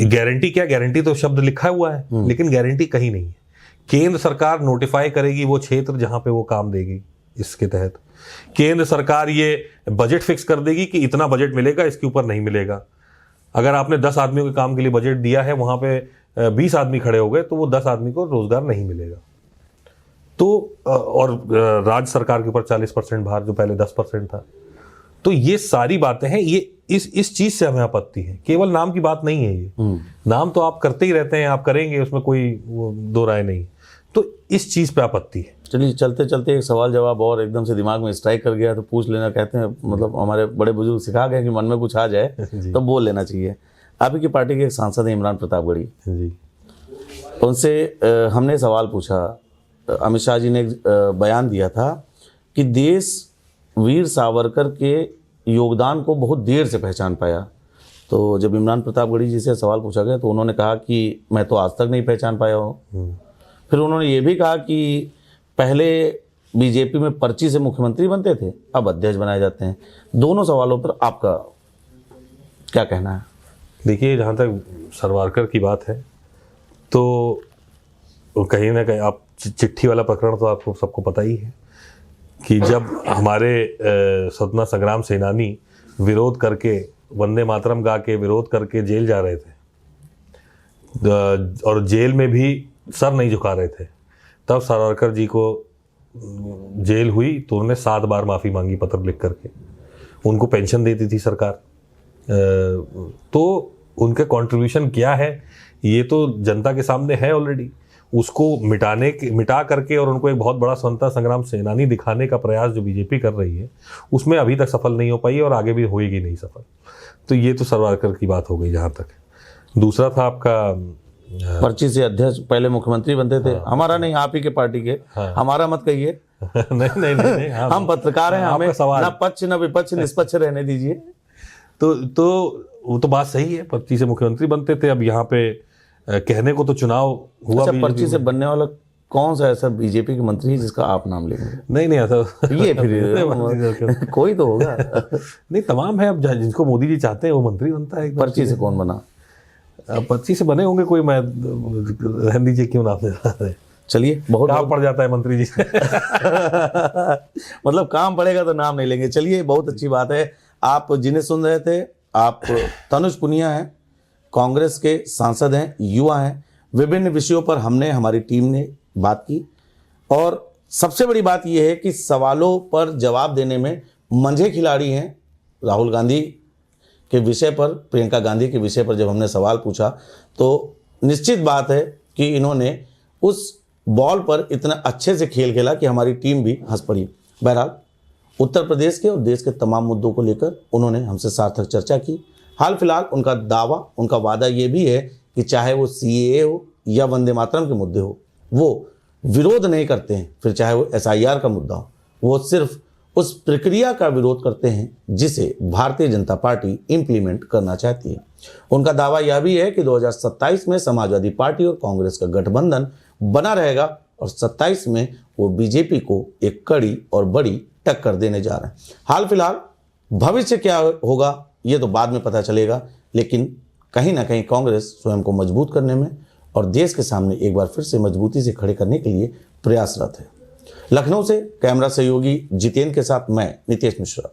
गारंटी क्या, गारंटी तो शब्द लिखा हुआ है लेकिन गारंटी कहीं नहीं है। केंद्र सरकार नोटिफाई करेगी वो क्षेत्र जहां पे वो काम देगी। इसके तहत केंद्र सरकार ये बजट फिक्स कर देगी कि इतना बजट मिलेगा, इसके ऊपर नहीं मिलेगा। अगर आपने 10 आदमियों के काम के लिए बजट दिया है, वहां पे 20 आदमी खड़े हो गए तो वो 10 आदमी को रोजगार नहीं मिलेगा। तो और राज्य सरकार के ऊपर 40% भार, जो पहले 10% था। तो ये सारी बातें हैं, ये इस चीज से हमें आपत्ति है। केवल नाम की बात नहीं है ये, नाम तो आप करते ही रहते हैं, आप करेंगे, उसमें कोई दो राय नहीं। तो इस चीज पे आपत्ति है। चलिए, चलते चलते एक सवाल जवाब और एकदम से दिमाग में स्ट्राइक कर गया तो पूछ लेना। कहते हैं, मतलब हमारे बड़े बुजुर्ग सिखा गए कि मन में कुछ आ जाए तो बोल लेना चाहिए। आप ही की पार्टी के एक सांसद हैं इमरान प्रतापगढ़ी जी, उनसे हमने सवाल पूछा। अमित शाह जी ने बयान दिया था कि देश वीर सावरकर के योगदान को बहुत देर से पहचान पाया। तो जब इमरान प्रतापगढ़ी जी से सवाल पूछा गया तो उन्होंने कहा कि मैं तो आज तक नहीं पहचान पाया हूँ। फिर उन्होंने ये भी कहा कि पहले बीजेपी में पर्ची से मुख्यमंत्री बनते थे, अब अध्यक्ष बनाए जाते हैं। दोनों सवालों पर आपका क्या कहना है? देखिए, जहाँ तक सावरकर की बात है, तो कहीं ना कहीं आप चिट्ठी वाला प्रकरण तो आपको सबको पता ही है कि जब हमारे स्वतंत्रता संग्राम सेनानी विरोध करके वंदे मातरम गा के विरोध करके जेल जा रहे थे और जेल में भी सर नहीं झुका रहे थे, तब सावरकर जी को जेल हुई तो उन्होंने 7 बार माफ़ी मांगी पत्र लिख करके। उनको पेंशन देती थी सरकार। तो उनका कंट्रीब्यूशन क्या है ये तो जनता के सामने है ऑलरेडी। उसको मिटा करके और उनको एक बहुत बड़ा स्वतंत्रता संग्राम सेनानी दिखाने का प्रयास जो बीजेपी कर रही है उसमें अभी तक सफल नहीं हो पाई और आगे भी होएगी नहीं सफल। तो ये तो सावरकर की बात हो गई जहाँ तक। दूसरा था आपका पर्ची से अध्यक्ष पहले मुख्यमंत्री बनते थे। हमारा नहीं, आप ही के पार्टी के। हमारा मत कहिए। नहीं हम पत्रकार हैं, हमें ना पक्ष ना विपक्ष निष्पक्ष रहने दीजिए। तो वो तो बात सही है, पर्ची से मुख्यमंत्री बनते थे। अब यहाँ पे कहने को तो चुनाव हुआ। अच्छा, पर्ची से बनने वाला कौन सा ऐसा बीजेपी के मंत्री है जिसका आप नाम लेंगे? नहीं ऐसा ये फिर कोई तो होगा। नहीं, तमाम है। अब जिनको मोदी जी चाहते हैं वो मंत्री बनता है। पर्ची से कौन बना? पर्ची से बने होंगे कोई, मैं रहने दीजिए, क्यों नाम ले रहा है। चलिए, बहुत काम पड़ जाता है मंत्री जी। मतलब काम पड़ेगा तो नाम नहीं लेंगे। चलिए, बहुत अच्छी बात है। आप जिन्हें सुन रहे थे, आप तनुज पुनिया हैं, कांग्रेस के सांसद हैं, युवा हैं। विभिन्न विषयों पर हमारी टीम ने बात की और सबसे बड़ी बात यह है कि सवालों पर जवाब देने में मंझे खिलाड़ी हैं। राहुल गांधी के विषय पर, प्रियंका गांधी के विषय पर जब हमने सवाल पूछा तो निश्चित बात है कि इन्होंने उस बॉल पर इतना अच्छे से खेल खेला कि हमारी टीम भी हंस पड़ी। बहरहाल, उत्तर प्रदेश के और देश के तमाम मुद्दों को लेकर उन्होंने हमसे सार्थक चर्चा की। हाल फिलहाल उनका दावा, उनका वादा ये भी है कि चाहे वो CAA हो या वंदे मातरम के मुद्दे हो, वो विरोध नहीं करते हैं। फिर चाहे वो SIR का मुद्दा हो, वो सिर्फ उस प्रक्रिया का विरोध करते हैं जिसे भारतीय जनता पार्टी इंप्लीमेंट करना चाहती है। उनका दावा यह भी है कि 2027 में समाजवादी पार्टी और कांग्रेस का गठबंधन बना रहेगा और 27 में वो बीजेपी को एक कड़ी और बड़ी टक्कर देने जा रहे हैं। हाल फिलहाल भविष्य क्या होगा ये तो बाद में पता चलेगा, लेकिन कहीं ना कहीं कांग्रेस स्वयं को मजबूत करने में और देश के सामने एक बार फिर से मजबूती से खड़े करने के लिए प्रयासरत है। लखनऊ से कैमरा सहयोगी जितेंद्र के साथ मैं नितेश मिश्रा।